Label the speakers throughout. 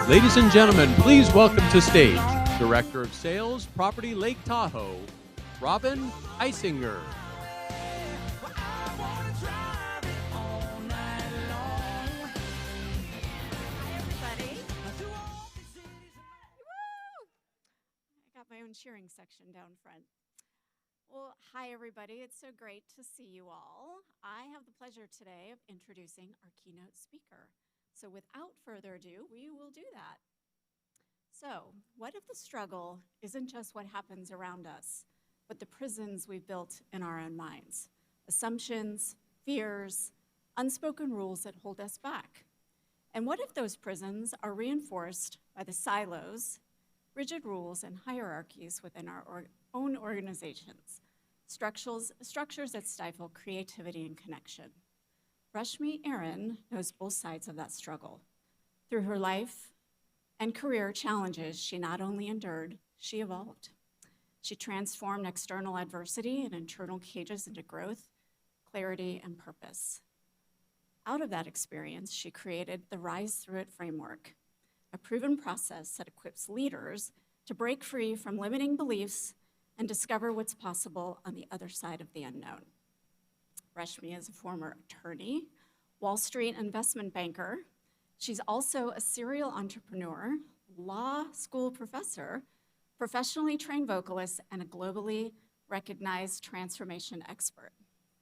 Speaker 1: Ladies and gentlemen, please welcome to stage Director of Sales, Property Lake Tahoe, Robin Eisinger.
Speaker 2: My own cheering section down front. Well, hi everybody. It's so great to see you all. I have the pleasure today of introducing our keynote speaker. So without further ado, we will do that. So, what if the struggle isn't just what happens around us, but the prisons we've built in our own minds? Assumptions, fears, unspoken rules that hold us back. And what if those prisons are reinforced by the silos, rigid rules and hierarchies within our own organizations, structures that stifle creativity and connection? Rashmi Airan knows both sides of that struggle. Through her life and career challenges, she not only endured, she evolved. She transformed external adversity and internal cages into growth, clarity, and purpose. Out of that experience, she created the Rise Through It framework, a proven process that equips leaders to break free from limiting beliefs and discover what's possible on the other side of the unknown. Rashmi is a former attorney, Wall Street investment banker. She's also a serial entrepreneur, law school professor, professionally trained vocalist, and a globally recognized transformation expert.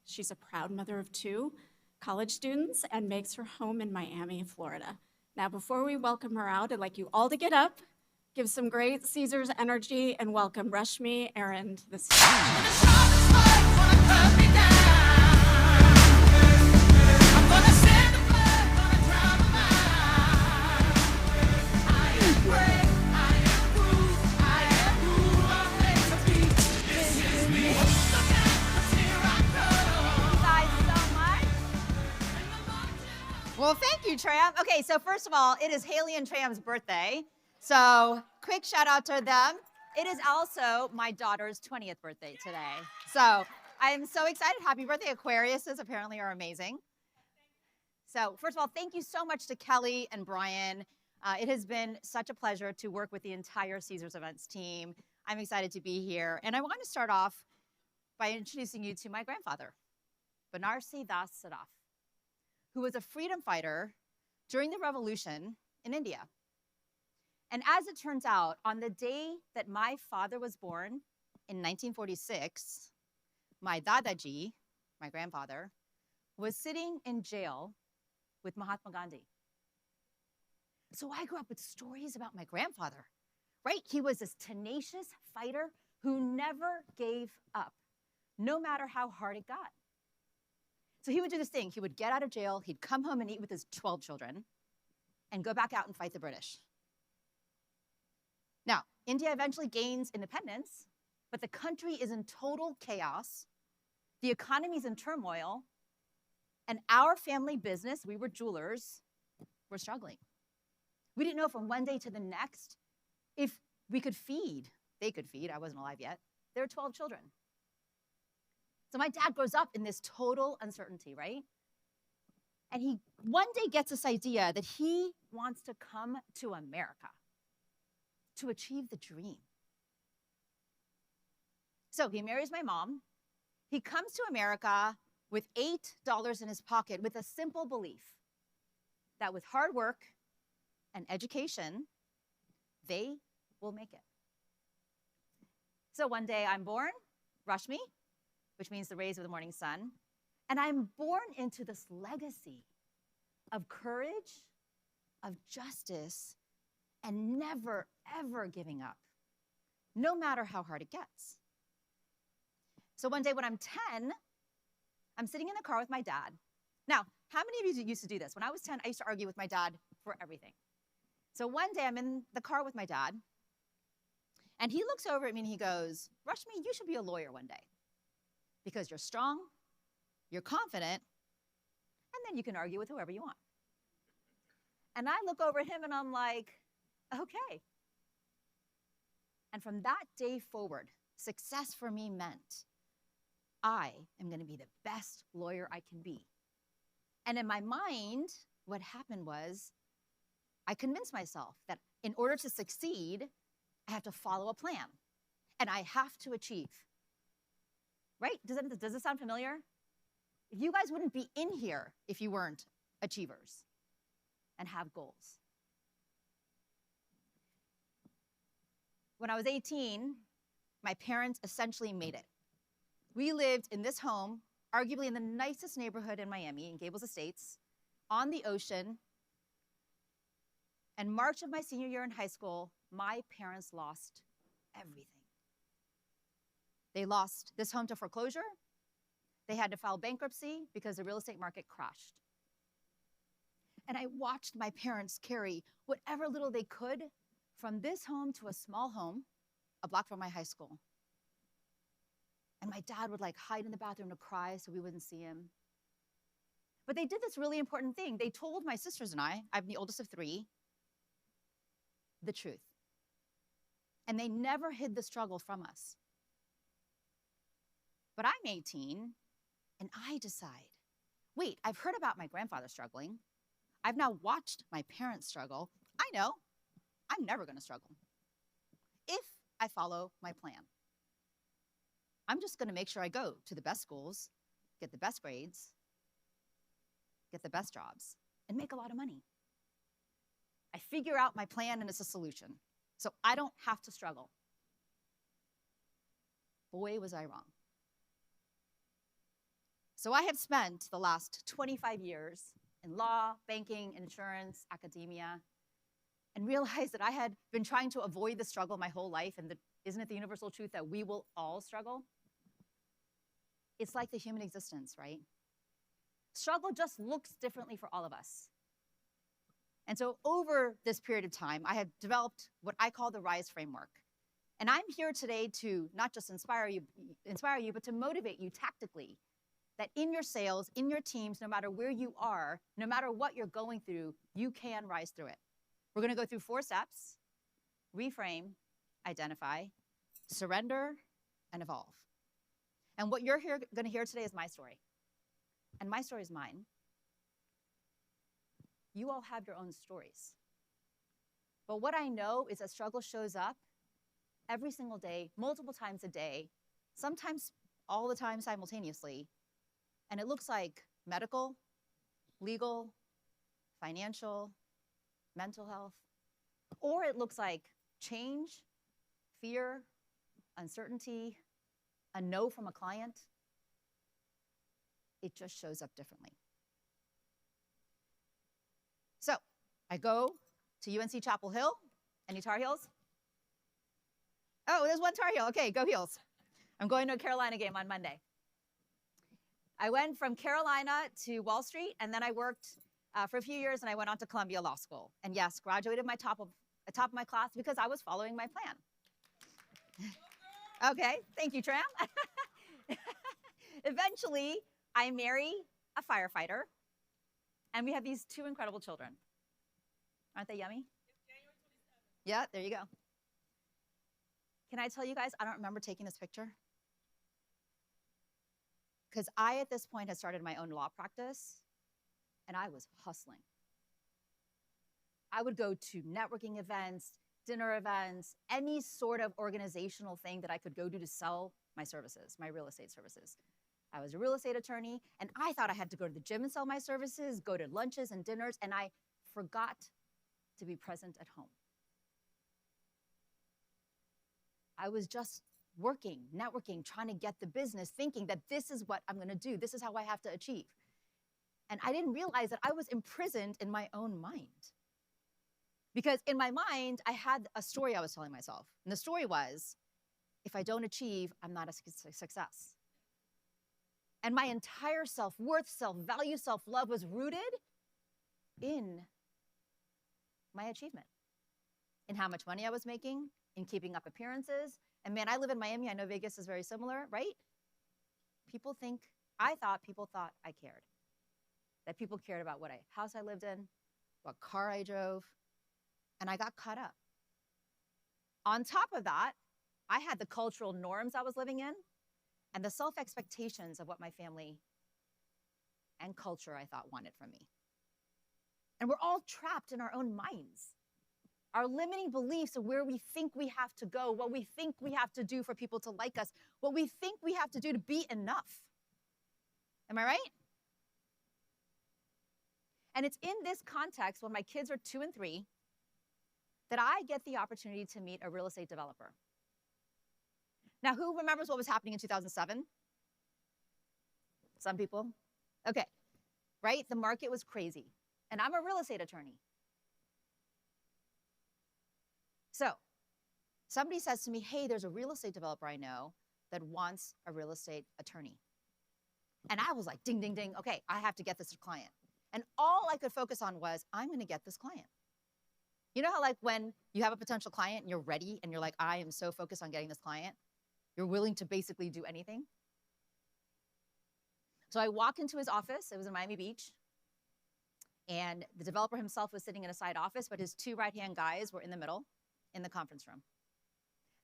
Speaker 2: She's a proud mother of 2 college students and makes her home in Miami, Florida. Now, before we welcome her out, I'd like you all to get up, give some great Caesars energy, and welcome Rashmi Airan to the stage.
Speaker 3: Well, thank you, Tram. Okay, so first of all, it is Haley and Tram's birthday. So quick shout out to them. It is also my daughter's 20th birthday today. So I'm so excited. Happy birthday. Aquariuses apparently are amazing. So first of all, thank you so much to Kelly and Brian. It has been such a pleasure to work with the entire Caesars Events team. I'm excited to be here. And I want to start off by introducing you to my grandfather, Banarsi Das Sadaf, who was a freedom fighter during the revolution in India. And as it turns out, on the day that my father was born in 1946, my Dadaji, my grandfather, was sitting in jail with Mahatma Gandhi. So I grew up with stories about my grandfather, right? He was this tenacious fighter who never gave up, no matter how hard it got. So he would do this thing. He would get out of jail, he'd come home and eat with his 12 children, and go back out and fight the British. Now, India eventually gains independence, but the country is in total chaos. The economy is in turmoil, and our family business, we were jewelers, were struggling. We didn't know from one day to the next if we could feed, they could feed, I wasn't alive yet, their 12 children. So my dad grows up in this total uncertainty, right? And he one day gets this idea that he wants to come to America to achieve the dream. So he marries my mom. He comes to America with $8 in his pocket with a simple belief that with hard work and education, they will make it. So one day I'm born, Rashmi, which means the rays of the morning sun. And I'm born into this legacy of courage, of justice, and never, ever giving up, no matter how hard it gets. So one day when I'm 10, I'm sitting in the car with my dad. Now, how many of you used to do this? When I was 10, I used to argue with my dad for everything. So one day I'm in the car with my dad, and he looks over at me and he goes, Rashmi, you should be a lawyer one day, because you're strong, you're confident, and then you can argue with whoever you want. And I look over at him and I'm like, okay. And from that day forward, success for me meant I am going to be the best lawyer I can be. And in my mind, what happened was I convinced myself that in order to succeed, I have to follow a plan and I have to achieve. Right? Does this sound familiar? You guys wouldn't be in here if you weren't achievers and have goals. When I was 18, my parents essentially made it. We lived in this home, arguably in the nicest neighborhood in Miami, in Gables Estates, on the ocean. And March of my senior year in high school, my parents lost everything. They lost this home to foreclosure. They had to file bankruptcy because the real estate market crashed. And I watched my parents carry whatever little they could from this home to a small home a block from my high school. And my dad would like hide in the bathroom to cry so we wouldn't see him. But they did this really important thing. They told my sisters and I'm the oldest of three, the truth. And they never hid the struggle from us. But I'm 18 and I decide, wait, I've heard about my grandfather struggling. I've now watched my parents struggle. I know I'm never going to struggle if I follow my plan. I'm just going to make sure I go to the best schools, get the best grades, get the best jobs, and make a lot of money. I figure out my plan and it's a solution, so I don't have to struggle. Boy, was I wrong. So I have spent the last 25 years in law, banking, insurance, academia, and realized that I had been trying to avoid the struggle my whole life, and isn't it the universal truth that we will all struggle? It's like the human existence, right? Struggle just looks differently for all of us. And so over this period of time, I have developed what I call the RISE framework. And I'm here today to not just inspire you, but to motivate you tactically, that in your sales, in your teams, no matter where you are, no matter what you're going through, you can rise through it. We're going to go through 4 steps: reframe, identify, surrender, and evolve. And what you're going to hear today is my story. And my story is mine. You all have your own stories. But what I know is that struggle shows up every single day, multiple times a day, sometimes all the time simultaneously. And it looks like medical, legal, financial, mental health, or it looks like change, fear, uncertainty, a no from a client. It just shows up differently. So I go to UNC Chapel Hill. Any Tar Heels? Oh, there's one Tar Heel. Okay, go Heels. I'm going to a Carolina game on Monday. I went from Carolina to Wall Street, and then I worked for a few years, and I went on to Columbia Law School. And yes, graduated top of my class because I was following my plan. Okay, thank you, Tram. Eventually, I marry a firefighter, and we have these 2 incredible children. Aren't they yummy? Yeah, there you go. Can I tell you guys, I don't remember taking this picture. Because I, at this point, had started my own law practice, and I was hustling. I would go to networking events, dinner events, any sort of organizational thing that I could go to sell my services, my real estate services. I was a real estate attorney, and I thought I had to go to the gym and sell my services, go to lunches and dinners, and I forgot to be present at home. I was just working, networking, trying to get the business, thinking that this is what I'm going to do. This is how I have to achieve. And I didn't realize that I was imprisoned in my own mind. Because in my mind, I had a story I was telling myself. And the story was, if I don't achieve, I'm not a success. And my entire self-worth, self-value, self-love was rooted in my achievement, in how much money I was making, in keeping up appearances. And man, I live in Miami. I know Vegas is very similar, right? I thought people thought I cared. That people cared about what house I lived in, what car I drove, and I got caught up. On top of that, I had the cultural norms I was living in and the self-expectations of what my family and culture I thought wanted from me. And we're all trapped in our own minds. Our limiting beliefs of where we think we have to go, what we think we have to do for people to like us, what we think we have to do to be enough. Am I right? And it's in this context, when my kids are 2 and 3, that I get the opportunity to meet a real estate developer. Now, who remembers what was happening in 2007? Some people? Okay, right? The market was crazy. And I'm a real estate attorney. So somebody says to me, hey, there's a real estate developer I know that wants a real estate attorney. And I was like, ding, ding, ding. Okay, I have to get this client. And all I could focus on was, I'm going to get this client. You know how like when you have a potential client and you're ready and you're like, I am so focused on getting this client, you're willing to basically do anything? So I walk into his office. It was in Miami Beach. And the developer himself was sitting in a side office, but his 2 right-hand guys were in the middle in the conference room.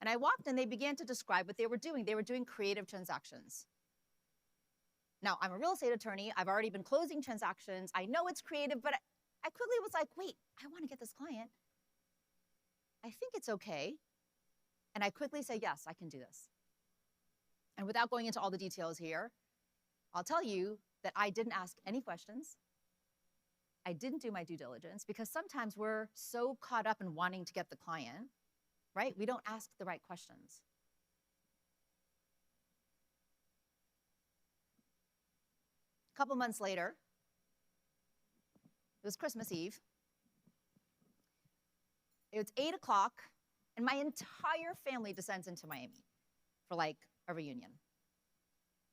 Speaker 3: And I walked and they began to describe what they were doing. They were doing creative transactions. Now, I'm a real estate attorney. I've already been closing transactions. I know it's creative, but I quickly was like, wait, I want to get this client. I think it's okay. And I quickly say, yes, I can do this. And without going into all the details here, I'll tell you that I didn't ask any questions. I didn't do my due diligence, because sometimes we're so caught up in wanting to get the client, right? We don't ask the right questions. A couple months later, it was Christmas Eve. It was 8 o'clock, and my entire family descends into Miami for like a reunion.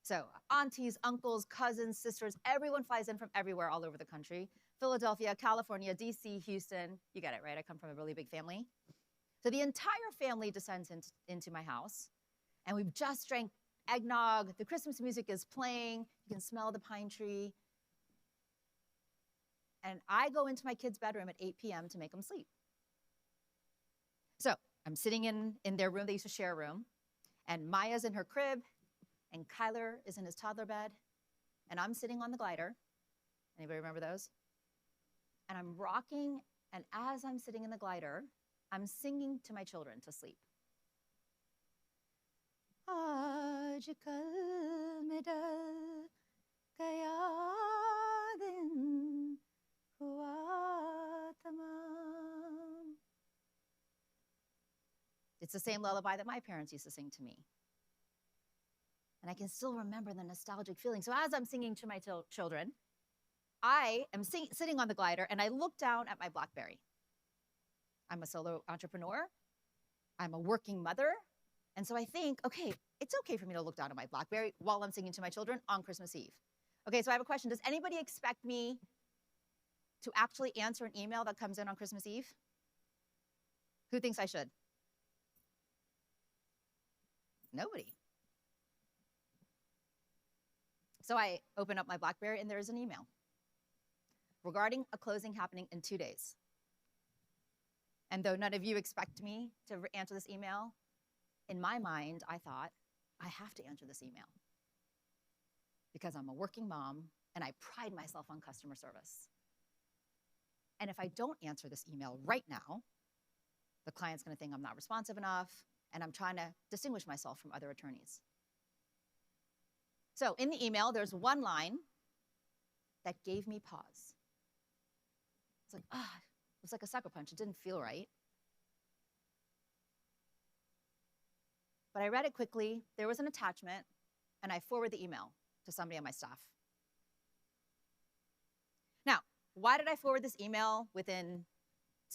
Speaker 3: So aunties, uncles, cousins, sisters, everyone flies in from everywhere all over the country. Philadelphia, California, DC, Houston. You get it, right? I come from a really big family. So the entire family descends into my house, and we've just drank eggnog. The Christmas music is playing. You can smell the pine tree. And I go into my kids' bedroom at 8 p.m. to make them sleep. So I'm sitting in their room. They used to share a room. And Maya's in her crib, and Kyler is in his toddler bed, and I'm sitting on the glider. Anybody remember those? And I'm rocking, and as I'm sitting in the glider, I'm singing to my children to sleep. Aajkal mein dal gaya din hua tamam. It's the same lullaby that my parents used to sing to me. And I can still remember the nostalgic feeling. So as I'm singing to my children, I am sitting on the glider, and I look down at my BlackBerry. I'm a solo entrepreneur. I'm a working mother. And so I think, okay, it's okay for me to look down at my BlackBerry while I'm singing to my children on Christmas Eve. Okay, so I have a question. Does anybody expect me to actually answer an email that comes in on Christmas Eve? Who thinks I should? Nobody. So I open up my BlackBerry, and there's an email regarding a closing happening in 2 days. And though none of you expect me to answer this email, in my mind, I thought, I have to answer this email because I'm a working mom, and I pride myself on customer service. And if I don't answer this email right now, the client's going to think I'm not responsive enough, and I'm trying to distinguish myself from other attorneys. So in the email, there's one line that gave me pause. It's like, it was like a sucker punch. It didn't feel right. But I read it quickly. There was an attachment, and I forwarded the email to somebody on my staff. Now, why did I forward this email within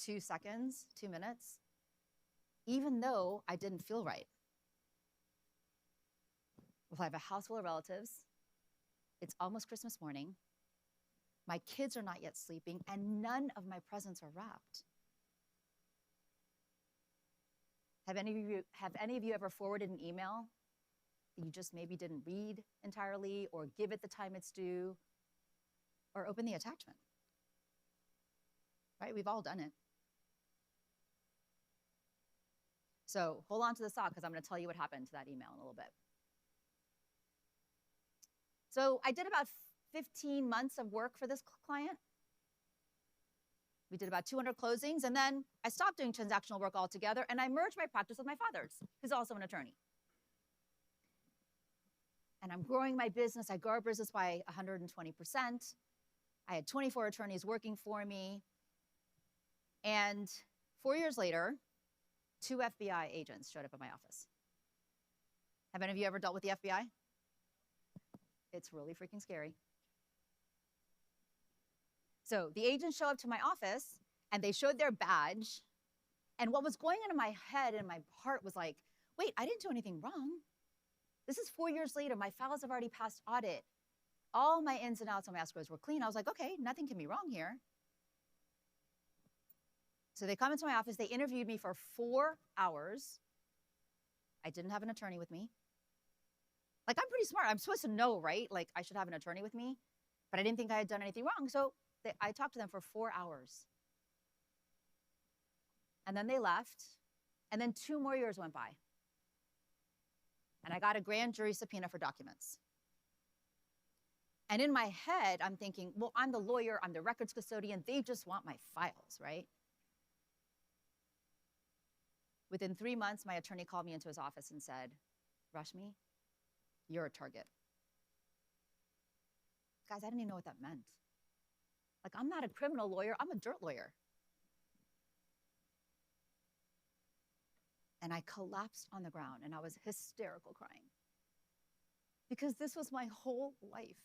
Speaker 3: 2 seconds, 2 minutes? Even though I didn't feel right. Well, I have a house full of relatives. It's almost Christmas morning. My kids are not yet sleeping, and none of my presents are wrapped. Have any of you ever forwarded an email that you just maybe didn't read entirely, or give it the time it's due, or open the attachment? Right? We've all done it. So hold on to this thought, because I'm going to tell you what happened to that email in a little bit. So I did about 15 months of work for this client. We did about 200 closings, and then I stopped doing transactional work altogether, and I merged my practice with my father's, who's also an attorney. And I'm growing my business. I grew our business by 120%. I had 24 attorneys working for me. And 4 years later, 2 FBI agents showed up at my office. Have any of you ever dealt with the FBI? It's really freaking scary. So the agents show up to my office, and they showed their badge. And what was going on in my head and my heart was like, wait, I didn't do anything wrong. This is 4 years later. My files have already passed audit. All my ins and outs on my escrows were clean. I was like, okay, nothing can be wrong here. So they come into my office. They interviewed me for 4 hours. I didn't have an attorney with me. Like, I'm pretty smart. I'm supposed to know, right? Like, I should have an attorney with me. But I didn't think I had done anything wrong. So I talked to them for 4 hours. And then they left. And then 2 more years went by. And I got a grand jury subpoena for documents. And in my head, I'm thinking, well, I'm the lawyer. I'm the records custodian. They just want my files, right? Within 3 months, my attorney called me into his office and said, Rashmi, you're a target. Guys, I didn't even know what that meant. Like, I'm not a criminal lawyer. I'm a dirt lawyer. And I collapsed on the ground, and I was hysterical crying. Because this was my whole life.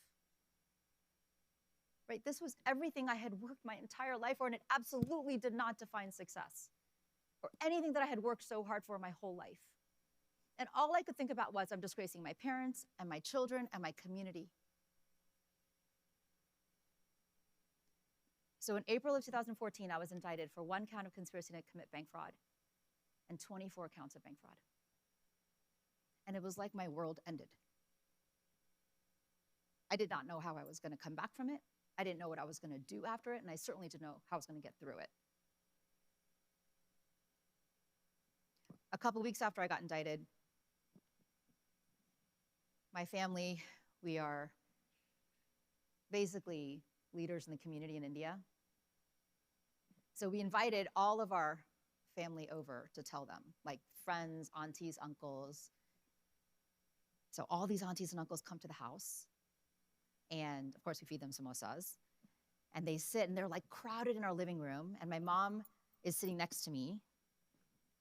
Speaker 3: Right? This was everything I had worked my entire life for, and it absolutely did not define success or anything that I had worked so hard for my whole life. And all I could think about was, I'm disgracing my parents and my children and my community. So in April of 2014, I was indicted for 1 count of conspiracy to commit bank fraud and 24 counts of bank fraud. And it was like my world ended. I did not know how I was going to come back from it. I didn't know what I was going to do after it, and I certainly didn't know how I was going to get through it. A couple weeks after I got indicted, my family, we are basically leaders in the community in India. So we invited all of our family over to tell them, like friends, aunties, uncles. So all these aunties and uncles come to the house. And of course, we feed them samosas. And they sit, and they're like crowded in our living room. And my mom is sitting next to me.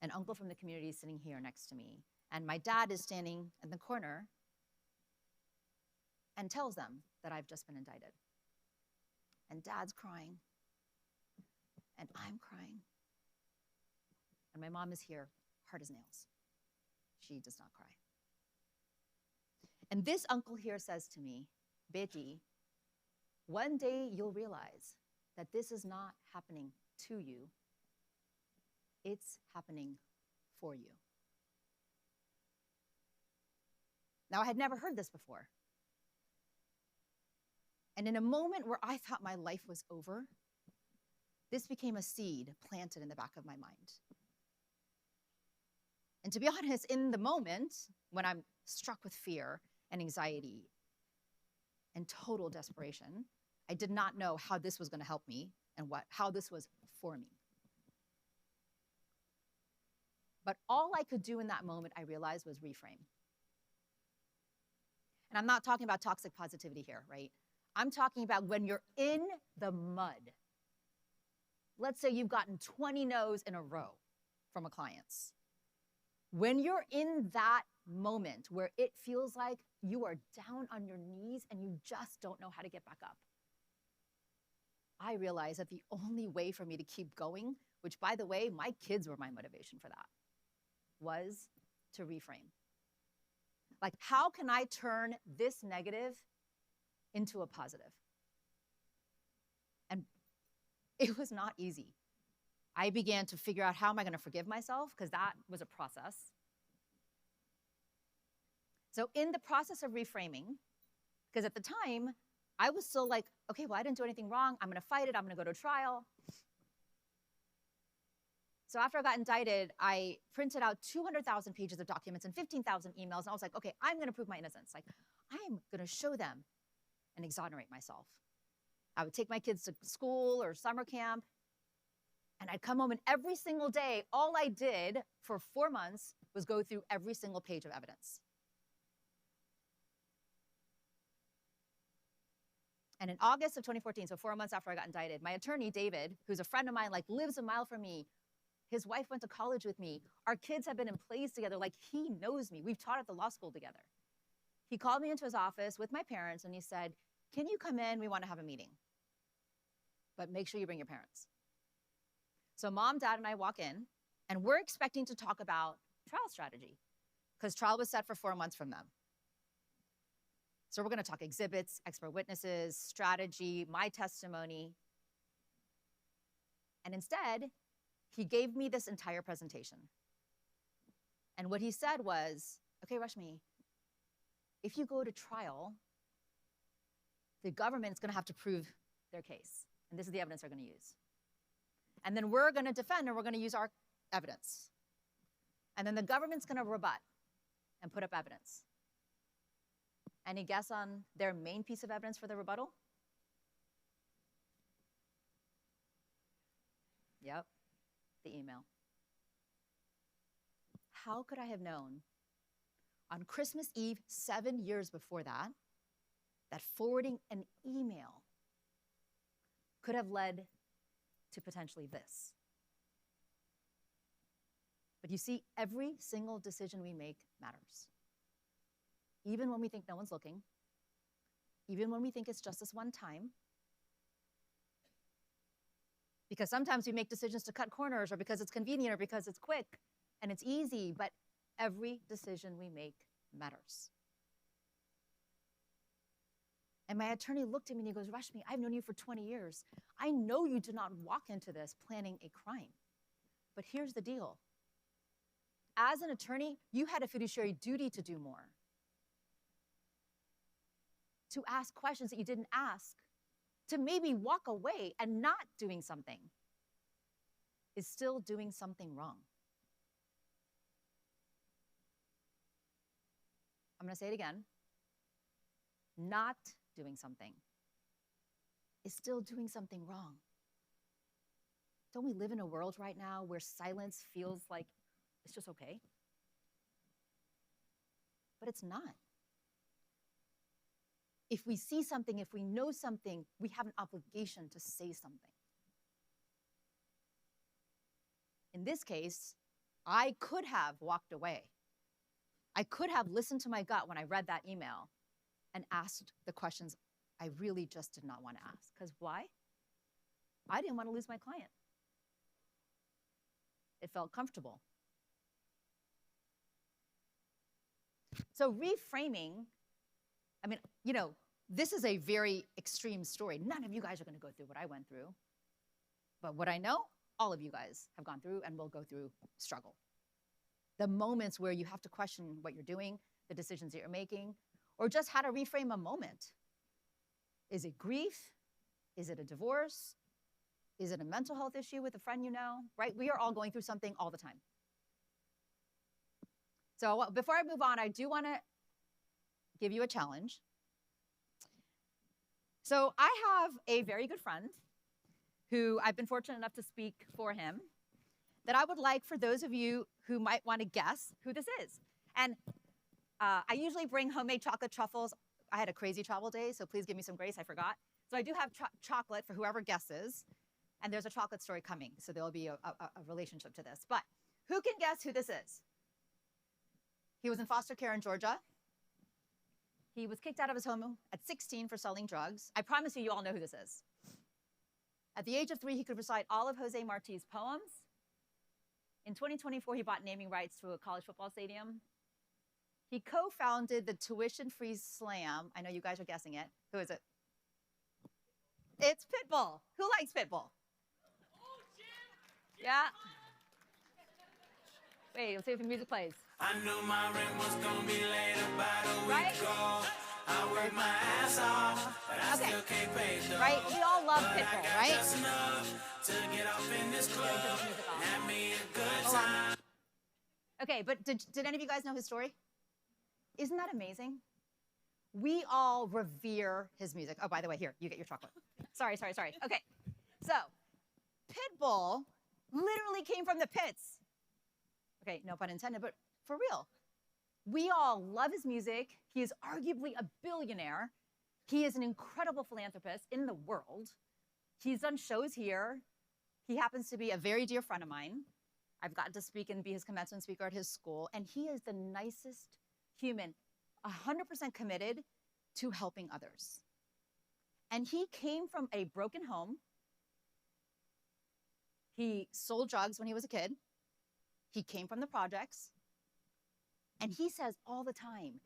Speaker 3: An uncle from the community is sitting here next to me. And my dad is standing in the corner and tells them that I've just been indicted. And dad's crying. And I'm crying. And my mom is here, hard as nails. She does not cry. And this uncle here says to me, Beti, one day you'll realize that this is not happening to you. It's happening for you. Now, I had never heard this before. And in a moment where I thought my life was over, this became a seed planted in the back of my mind. And to be honest, in the moment when I'm struck with fear and anxiety and total desperation, I did not know how this was going to help me and how this was for me. But all I could do in that moment, I realized, was reframe. And I'm not talking about toxic positivity here, right? I'm talking about when you're in the mud. Let's say you've gotten 20 no's in a row from a client's. When you're in that moment where it feels like you are down on your knees and you just don't know how to get back up, I realized that the only way for me to keep going, which, by the way, my kids were my motivation for that, was to reframe. Like, how can I turn this negative into a positive? And it was not easy. I began to figure out, how am I going to forgive myself? Because that was a process. So in the process of reframing, because at the time, I was still like, okay, well, I didn't do anything wrong. I'm going to fight it. I'm going to go to trial. So after I got indicted, I printed out 200,000 pages of documents and 15,000 emails. And I was like, okay, I'm going to prove my innocence. Like, I'm going to show them and exonerate myself. I would take my kids to school or summer camp, And I'd come home, and every single day, all I did for 4 months was go through every single page of evidence. And in August of 2014, so 4 months after I got indicted, my attorney, David, who's a friend of mine, like lives a mile from me, his wife went to college with me. Our kids have been in plays together. Like, he knows me. We've taught at the law school together. He called me into his office with my parents, and he said, can you come in? We want to have a meeting. But make sure you bring your parents. So mom, dad, and I walk in, and we're expecting to talk about trial strategy, because trial was set for 4 months from them. So we're going to talk exhibits, expert witnesses, strategy, my testimony. And instead, he gave me this entire presentation. And what he said was, okay, Rashmi, if you go to trial, the government's going to have to prove their case. And this is the evidence they're going to use. And then we're going to defend, and we're going to use our evidence. And then the government's going to rebut and put up evidence. Any guess on their main piece of evidence for the rebuttal? Yep, the email. How could I have known on Christmas Eve, 7 years before that, that forwarding an email could have led to potentially this? But you see, every single decision we make matters. Even when we think no one's looking, even when we think it's just this one time. Because sometimes we make decisions to cut corners, or because it's convenient, or because it's quick and it's easy, but every decision we make matters. And my attorney looked at me and he goes, Rashmi, I've known you for 20 years. I know you did not walk into this planning a crime. But here's the deal. As an attorney, you had a fiduciary duty to do more. To ask questions that you didn't ask. To maybe walk away, and not doing something is still doing something wrong. I'm going to say it again. Not doing something is still doing something wrong. Don't we live in a world right now where silence feels like it's just okay? But it's not. If we see something, if we know something, we have an obligation to say something. In this case, I could have walked away. I could have listened to my gut when I read that email and asked the questions I really just did not want to ask. Because why? I didn't want to lose my client. It felt comfortable. So reframing, I mean, you know, this is a very extreme story. None of you guys are going to go through what I went through. But what I know, all of you guys have gone through and will go through struggle. The moments where you have to question what you're doing, the decisions that you're making, or just how to reframe a moment. Is it grief? Is it a divorce? Is it a mental health issue with a friend you know? Right? We are all going through something all the time. So before I move on, I do want to give you a challenge. So I have a very good friend who I've been fortunate enough to speak for him, that I would like for those of you who might want to guess who this is. And I usually bring homemade chocolate truffles. I had a crazy travel day, so please give me some grace, I forgot. So I do have chocolate for whoever guesses, and there's a chocolate story coming, so there'll be a relationship to this. But who can guess who this is? He was in foster care in Georgia. He was kicked out of his home at 16 for selling drugs. I promise you, you all know who this is. At the age of 3, he could recite all of Jose Marti's poems. In 2024, he bought naming rights to a college football stadium. He co-founded the tuition-free slam. I know you guys are guessing it. Who is it? It's Pitbull. Who likes Pitbull? Yeah. Wait, let's see if the music plays.
Speaker 4: I knew my rent was gonna be late about a week ago. I worked my ass off, but I still can't pay though.
Speaker 3: Right? We all love Pitbull, right?
Speaker 4: Just enough to get off in this club and have me a good time.
Speaker 3: Okay, but did any of you guys know his story? Isn't that amazing? We all revere his music. Oh, by the way, here, you get your chocolate. Sorry. Okay, so Pitbull literally came from the pits. Okay, no pun intended, but for real. We all love his music. He is arguably a billionaire. He is an incredible philanthropist in the world. He's done shows here. He happens to be a very dear friend of mine. I've gotten to speak and be his commencement speaker at his school, and he is the nicest human, 100% committed to helping others. And he came from a broken home. He sold drugs when he was a kid. He came from the projects. And he says all the time,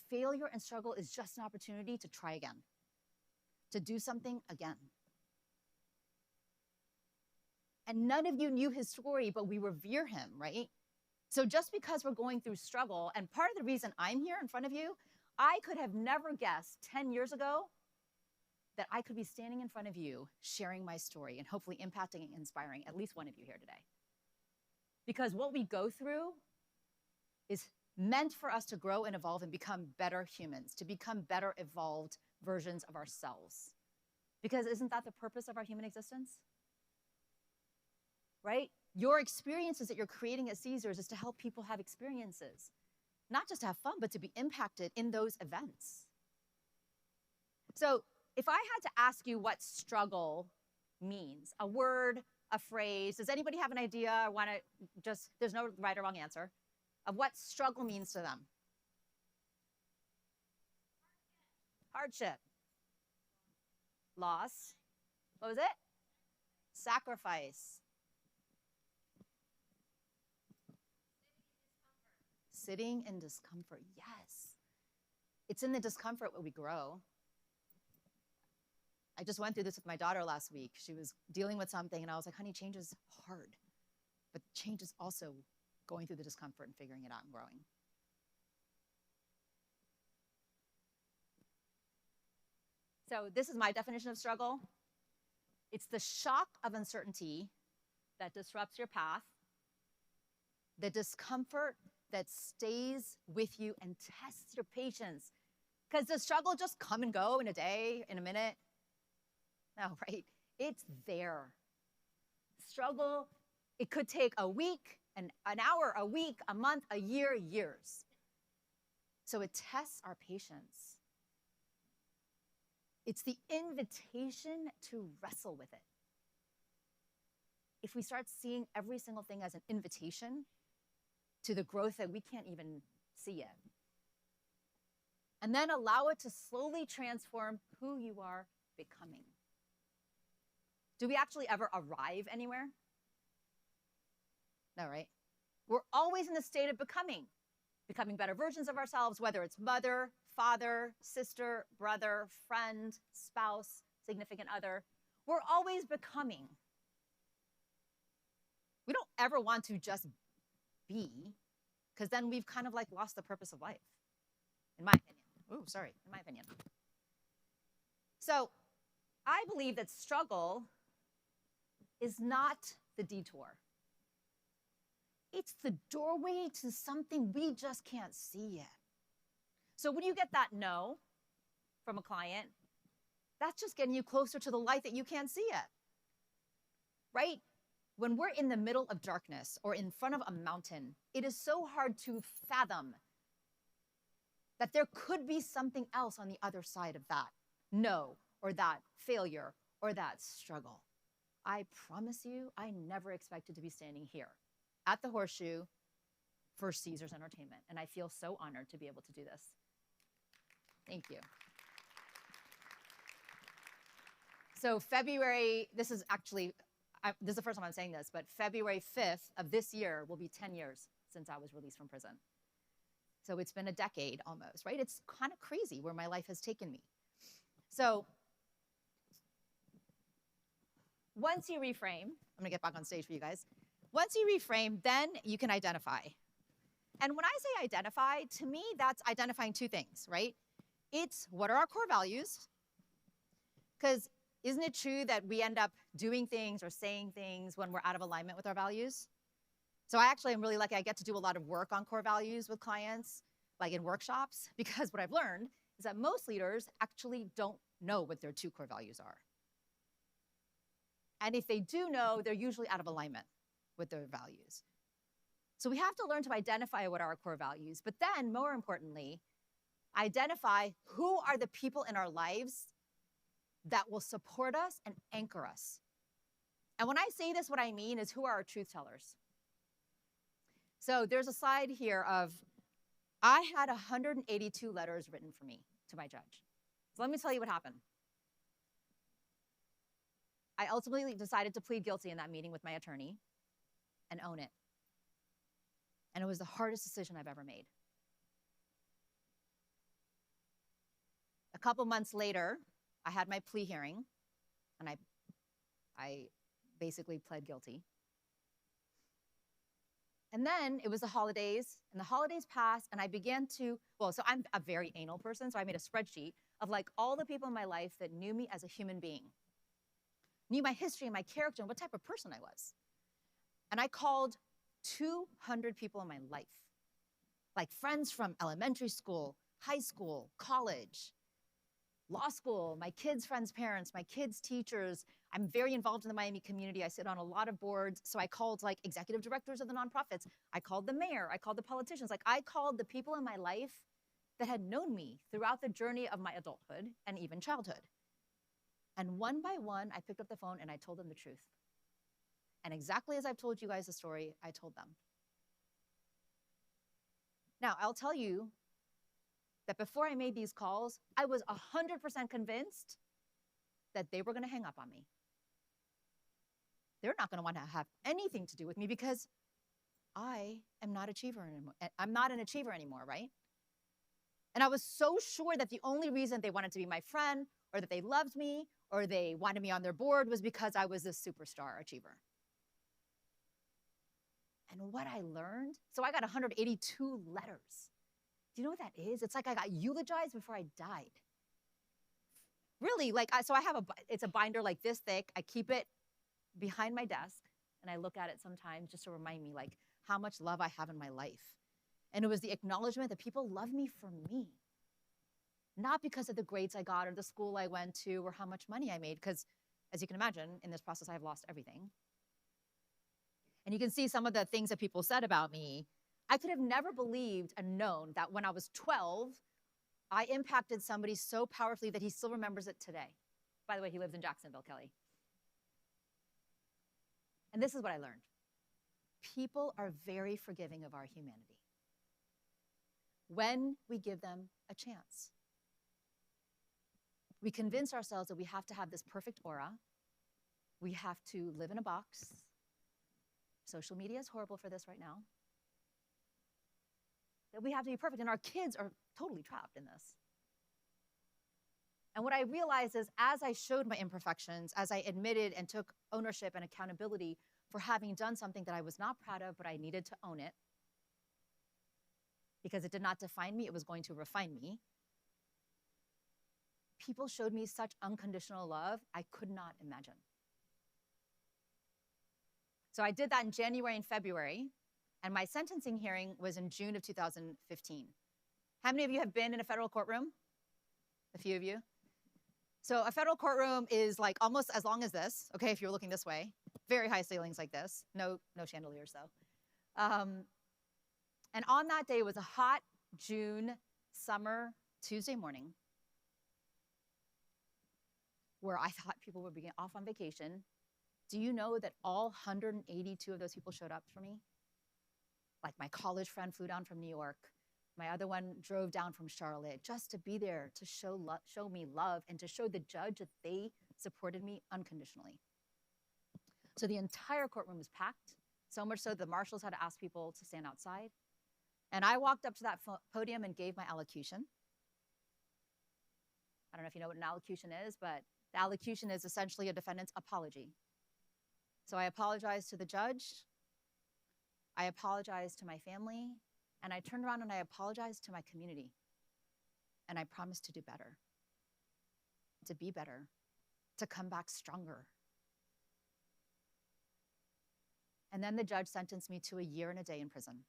Speaker 3: failure and struggle is just an opportunity to try again, to do something again. And none of you knew his story, but we revere him, right? So just because we're going through struggle, and part of the reason I'm here in front of you, I could have never guessed 10 years ago that I could be standing in front of you, sharing my story, and hopefully impacting and inspiring at least one of you here today. Because what we go through is meant for us to grow and evolve and become better humans, to become better evolved versions of ourselves. Because isn't that the purpose of our human existence? Right? Your experiences that you're creating at Caesars is to help people have experiences, not just to have fun, but to be impacted in those events. So if I had to ask you what struggle means, a word, a phrase, does anybody have an idea or want to just, there's no right or wrong answer, of what struggle means to them? Hardship. Loss. What was it? Sacrifice. Sitting in discomfort. Yes. It's in the discomfort where we grow. I just went through this with my daughter last week. She was dealing with something, and I was like, honey, change is hard. But change is also going through the discomfort and figuring it out and growing. So this is my definition of struggle. It's the shock of uncertainty that disrupts your path, the discomfort that stays with you and tests your patience. Because does struggle just come and go in a day, in a minute? No, right? It's there. Struggle, it could take a week, an hour, a week, a month, a year, years. So it tests our patience. It's the invitation to wrestle with it. If we start seeing every single thing as an invitation to the growth that we can't even see yet, and then allow it to slowly transform who you are becoming. Do we actually ever arrive anywhere? No, right? We're always in the state of becoming better versions of ourselves, whether it's mother, father, sister, brother, friend, spouse, significant other. We're always becoming. We don't ever want to just be, because then we've kind of like lost the purpose of life, in my opinion. In my opinion. So I believe that struggle is not the detour. It's the doorway to something we just can't see yet. So when you get that no from a client, that's just getting you closer to the light that you can't see yet, right? When we're in the middle of darkness or in front of a mountain, it is so hard to fathom that there could be something else on the other side of that no, or that failure, or that struggle. I promise you, I never expected to be standing here at the Horseshoe for Caesars Entertainment, and I feel so honored to be able to do this. Thank you. So February, this is the first time I'm saying this, but February 5th of this year will be 10 years since I was released from prison. So it's been a decade almost, right? It's kind of crazy where my life has taken me. So once you reframe, I'm gonna get back on stage for you guys. Once you reframe, then you can identify. And when I say identify, to me, that's identifying two things, right? It's what are our core values? Because isn't it true that we end up doing things or saying things when we're out of alignment with our values? So I actually am really lucky. I get to do a lot of work on core values with clients, like in workshops, because what I've learned is that most leaders actually don't know what their two core values are. And if they do know, they're usually out of alignment. with their values. So we have to learn to identify what are our core values, but then more importantly, identify who are the people in our lives that will support us and anchor us. And when I say this, what I mean is, who are our truth tellers? So there's a slide here of, I had 182 letters written for me to my judge. So let me tell you what happened. I ultimately decided to plead guilty in that meeting with my attorney and own it. And it was the hardest decision I've ever made. A couple months later, I had my plea hearing, and I basically pled guilty. And then it was the holidays, and the holidays passed, and I began to, so I'm a very anal person, so I made a spreadsheet of like all the people in my life that knew me as a human being, knew my history and my character and what type of person I was. And I called 200 people in my life, like friends from elementary school, high school, college, law school, my kids' friends' parents, my kids' teachers. I'm very involved in the Miami community. I sit on a lot of boards. So I called like executive directors of the nonprofits. I called the mayor. I called the politicians. Like, I called the people in my life that had known me throughout the journey of my adulthood and even childhood. And one by one, I picked up the phone and I told them the truth. And exactly as I've told you guys the story, I told them. Now, I'll tell you that before I made these calls, I was 100% convinced that they were going to hang up on me. They're not going to want to have anything to do with me because I am not achiever anymore. I'm not an achiever anymore, right? And I was so sure that the only reason they wanted to be my friend, or that they loved me, or they wanted me on their board was because I was this superstar achiever. And what I learned, so I got 182 letters. Do you know what that is? It's like I got eulogized before I died. Really, like, so I have it's a binder like this thick. I keep it behind my desk, and I look at it sometimes just to remind me, like, how much love I have in my life. And it was the acknowledgement that people love me for me, not because of the grades I got or the school I went to or how much money I made, because as you can imagine, in this process, I've lost everything. And you can see some of the things that people said about me. I could have never believed and known that when I was 12, I impacted somebody so powerfully that he still remembers it today. By the way, he lives in Jacksonville, Kelly. And this is what I learned. People are very forgiving of our humanity when we give them a chance. We convince ourselves that we have to have this perfect aura. We have to live in a box. Social media is horrible for this right now. That we have to be perfect, and our kids are totally trapped in this. And what I realized is, as I showed my imperfections, as I admitted and took ownership and accountability for having done something that I was not proud of, but I needed to own it, because it did not define me, it was going to refine me. People showed me such unconditional love I could not imagine. So I did that in January and February, and my sentencing hearing was in June of 2015. How many of you have been in a federal courtroom? A few of you. So a federal courtroom is like almost as long as this, okay, if you're looking this way. Very high ceilings like this. No chandeliers, though. And on that day was a hot June summer Tuesday morning where I thought people would be off on vacation. Do you know that all 182 of those people showed up for me? Like, my college friend flew down from New York. My other one drove down from Charlotte just to be there to show me love and to show the judge that they supported me unconditionally. So the entire courtroom was packed, so much so the marshals had to ask people to stand outside. And I walked up to that podium and gave my allocution. I don't know if you know what an allocution is, but the allocution is essentially a defendant's apology. So I apologized to the judge, I apologized to my family, and I turned around and I apologized to my community. And I promised to do better, to be better, to come back stronger. And then the judge sentenced me to 1 year and a day in prison.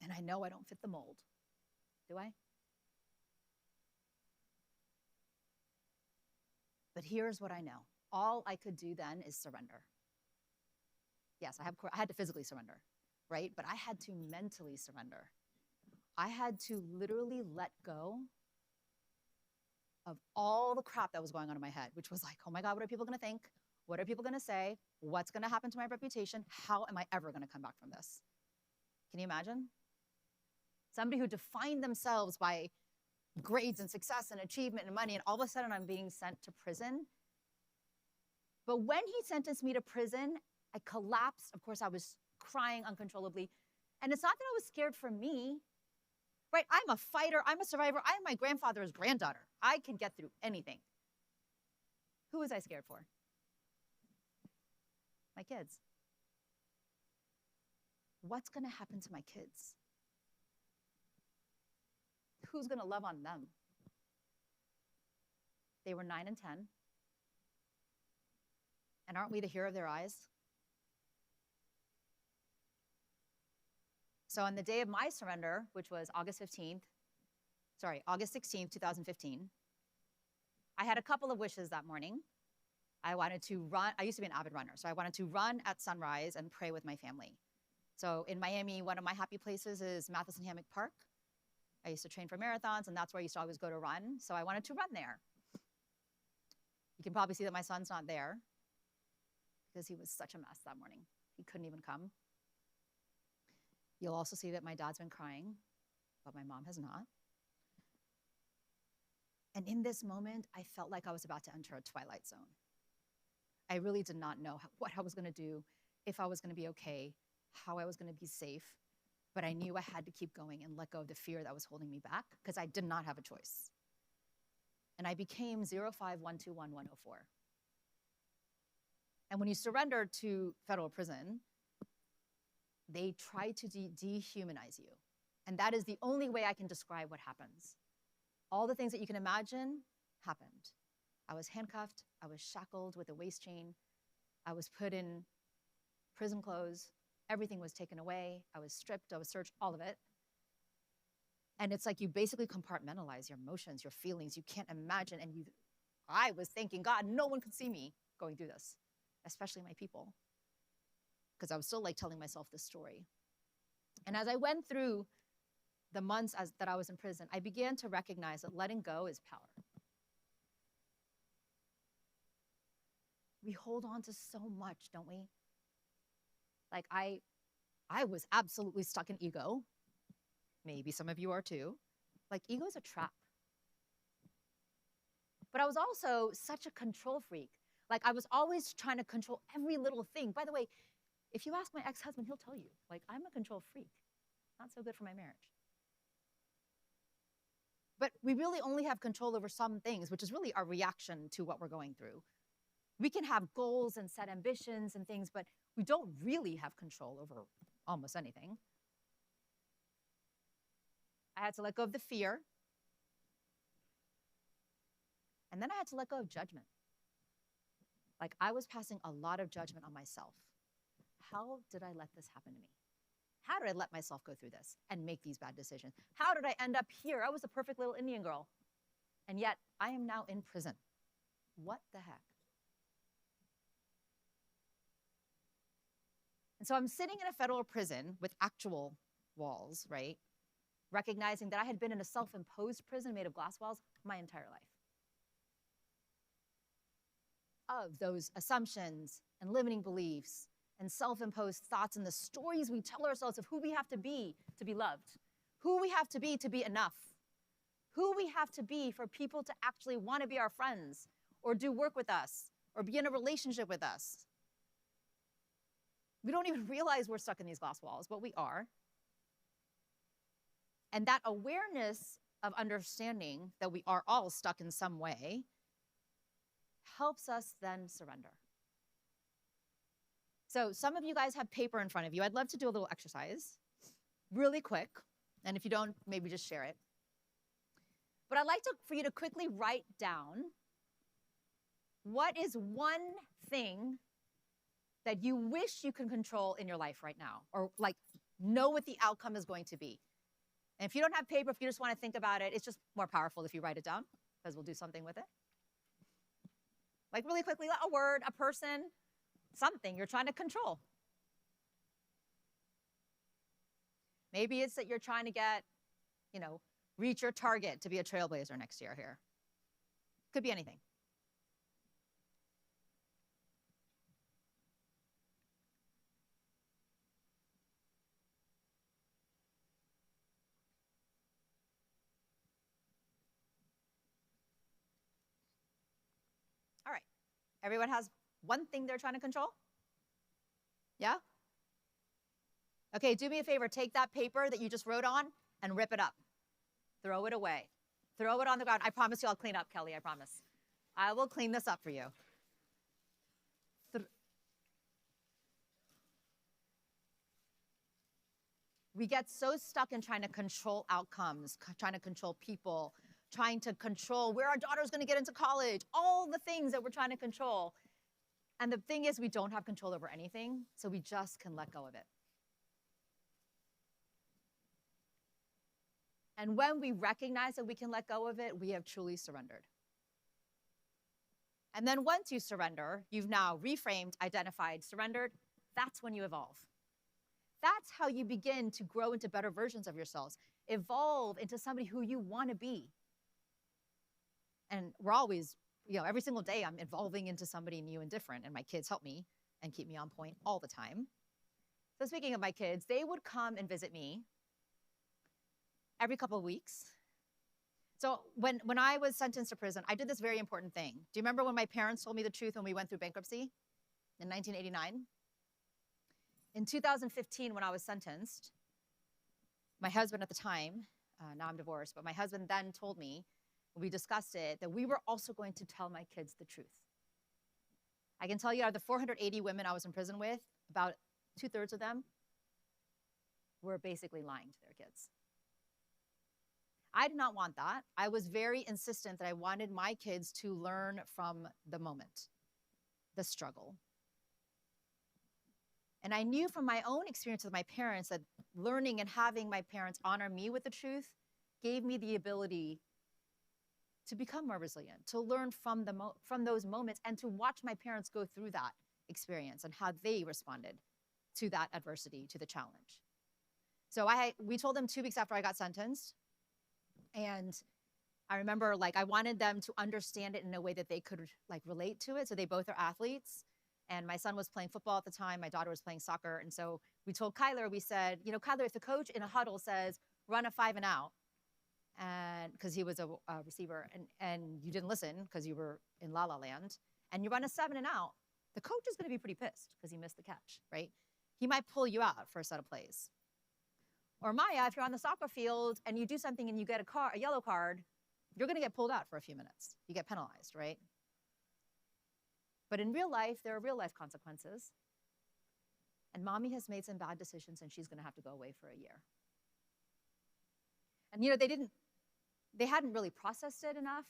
Speaker 3: And I know I don't fit the mold, do I? But here's what I know. All I could do then is surrender. yes, I had to physically surrender, right? But I had to mentally surrender. I had to literally let go of all the crap that was going on in my head, which was like, oh my God, what are people gonna think? What are people gonna say? What's gonna happen to my reputation? How am I ever gonna come back from this? Can you imagine? Somebody who defined themselves by grades and success and achievement and money, and all of a sudden I'm being sent to prison. But when he sentenced me to prison, I collapsed. Of course, I was crying uncontrollably. And it's not that I was scared for me, right? I'm a fighter. I'm a survivor. I'm my grandfather's granddaughter. I can get through anything. Who was I scared for? My kids. What's going to happen to my kids? Who's going to love on them? They were 9 and 10. And aren't we the hero of their eyes? So on the day of my surrender, which was August 16th, 2015, I had a couple of wishes that morning. I wanted to run. I used to be an avid runner, so I wanted to run at sunrise and pray with my family. So in Miami, one of my happy places is Matheson Hammock Park. I used to train for marathons, and that's where I used to always go to run. So I wanted to run there. You can probably see that my son's not there because he was such a mess that morning. He couldn't even come. You'll also see that my dad's been crying, but my mom has not. And in this moment, I felt like I was about to enter a twilight zone. I really did not know what I was going to do, if I was going to be okay, how I was going to be safe. But I knew I had to keep going and let go of the fear that was holding me back because I did not have a choice. And I became 05121-104. And when you surrender to federal prison, they try to dehumanize you. And that is the only way I can describe what happens. All the things that you can imagine happened. I was handcuffed. I was shackled with a waist chain. I was put in prison clothes. Everything was taken away. I was stripped. I was searched, all of it. And it's like you basically compartmentalize your emotions, your feelings. You can't imagine. And I was thanking God, no one could see me going through this, especially my people, because I was still like telling myself this story. And as I went through the months that I was in prison, I began to recognize that letting go is power. We hold on to so much, don't we? Like I was absolutely stuck in ego. Maybe some of you are too. Like ego is a trap. But I was also such a control freak. Like I was always trying to control every little thing. By the way, if you ask my ex-husband, he'll tell you, like I'm a control freak. Not so good for my marriage. But we really only have control over some things, which is really our reaction to what we're going through. We can have goals and set ambitions and things, but we don't really have control over almost anything. I had to let go of the fear. And then I had to let go of judgment. Like I was passing a lot of judgment on myself. How did I let this happen to me? How did I let myself go through this and make these bad decisions? How did I end up here? I was a perfect little Indian girl. And yet I am now in prison. What the heck? And so I'm sitting in a federal prison with actual walls, right? Recognizing that I had been in a self-imposed prison made of glass walls my entire life. Of those assumptions and limiting beliefs and self-imposed thoughts and the stories we tell ourselves of who we have to be loved, who we have to be enough, who we have to be for people to actually want to be our friends or do work with us or be in a relationship with us. We don't even realize we're stuck in these glass walls, but we are. And that awareness of understanding that we are all stuck in some way helps us then surrender. So some of you guys have paper in front of you. I'd love to do a little exercise really quick. And if you don't, maybe just share it. But I'd like for you to quickly write down what is one thing that you wish you could control in your life right now, or like know what the outcome is going to be. And if you don't have paper, if you just want to think about it, it's just more powerful if you write it down, because we'll do something with it. Like really quickly, a word, a person, something you're trying to control. Maybe it's that you're trying to get, reach your target to be a trailblazer next year here. Could be anything. All right. Everyone has one thing they're trying to control? Yeah? Okay, do me a favor. Take that paper that you just wrote on and rip it up. Throw it away. Throw it on the ground. I promise you I'll clean up, Kelly. I promise. I will clean this up for you. We get so stuck in trying to control outcomes, trying to control people, trying to control where our daughter's going to get into college, all the things that we're trying to control. And the thing is, we don't have control over anything, so we just can let go of it. And when we recognize that we can let go of it, we have truly surrendered. And then once you surrender, you've now reframed, identified, surrendered, that's when you evolve. That's how you begin to grow into better versions of yourselves, evolve into somebody who you want to be. And we're always, every single day I'm evolving into somebody new and different, and my kids help me and keep me on point all the time. So speaking of my kids, they would come and visit me every couple of weeks. So when I was sentenced to prison, I did this very important thing. Do you remember when my parents told me the truth when we went through bankruptcy in 1989? In 2015, when I was sentenced, my husband at the time, now I'm divorced, but my husband then told me, we discussed it, that we were also going to tell my kids the truth. I can tell you, out of the 480 women I was in prison with, about 2/3 of them were basically lying to their kids. I did not want that. I was very insistent that I wanted my kids to learn from the moment, the struggle. And I knew from my own experience with my parents that learning and having my parents honor me with the truth gave me the ability to become more resilient, to learn from those moments, and to watch my parents go through that experience and how they responded to that adversity, to the challenge. So we told them 2 weeks after I got sentenced, and I remember I wanted them to understand it in a way that they could relate to it. So they both are athletes, and my son was playing football at the time, my daughter was playing soccer, and so we told Kyler, we said, Kyler, if the coach in a huddle says, run a 5 and out, and because he was a receiver, and you didn't listen because you were in La La Land, and you run a 7 and out, the coach is going to be pretty pissed because he missed the catch, right? He might pull you out for a set of plays. Or Maya, if you're on the soccer field and you do something and you get a yellow card, you're going to get pulled out for a few minutes. You get penalized, right? But in real life, there are real life consequences. And mommy has made some bad decisions and she's going to have to go away for a year. And they hadn't really processed it enough.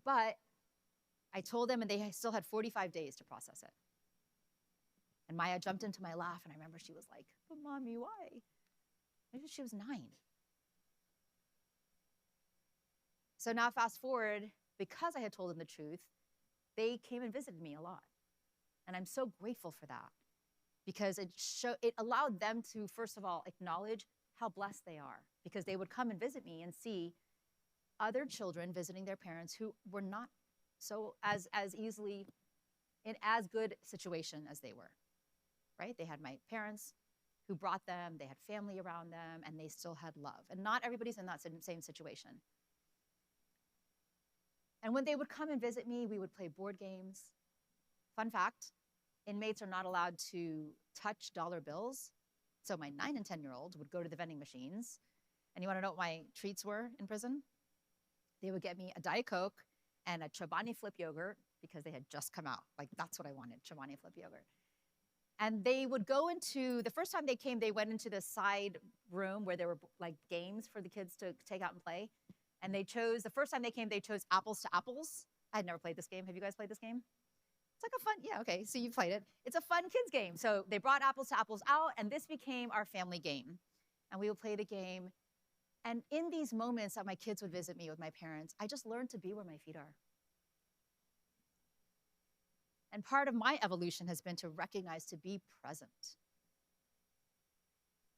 Speaker 3: But I told them, and they still had 45 days to process it. And Maya jumped into my lap, and I remember she was like, but mommy, why? Maybe she was 9. So now fast forward, because I had told them the truth, they came and visited me a lot. And I'm so grateful for that, because it allowed them to, first of all, acknowledge how blessed they are, because they would come and visit me and see other children visiting their parents who were not so as easily in as good situation as they were, right? They had my parents who brought them, they had family around them, and they still had love. And not everybody's in that same situation. And when they would come and visit me, we would play board games. Fun fact, inmates are not allowed to touch dollar bills. So my 9 and 10-year-old would go to the vending machines. And you want to know what my treats were in prison? They would get me a Diet Coke and a Chobani Flip yogurt, because they had just come out. That's what I wanted, Chobani Flip yogurt. And they would go into, the first time they came, they went into the side room where there were games for the kids to take out and play. And the first time they came, they chose Apples to Apples. I had never played this game. Have you guys played this game? It's a fun, yeah, okay, so you played it. It's a fun kids game. So they brought Apples to Apples out, and this became our family game. And we would play the game. And in these moments that my kids would visit me with my parents, I just learned to be where my feet are. And part of my evolution has been to recognize, to be present.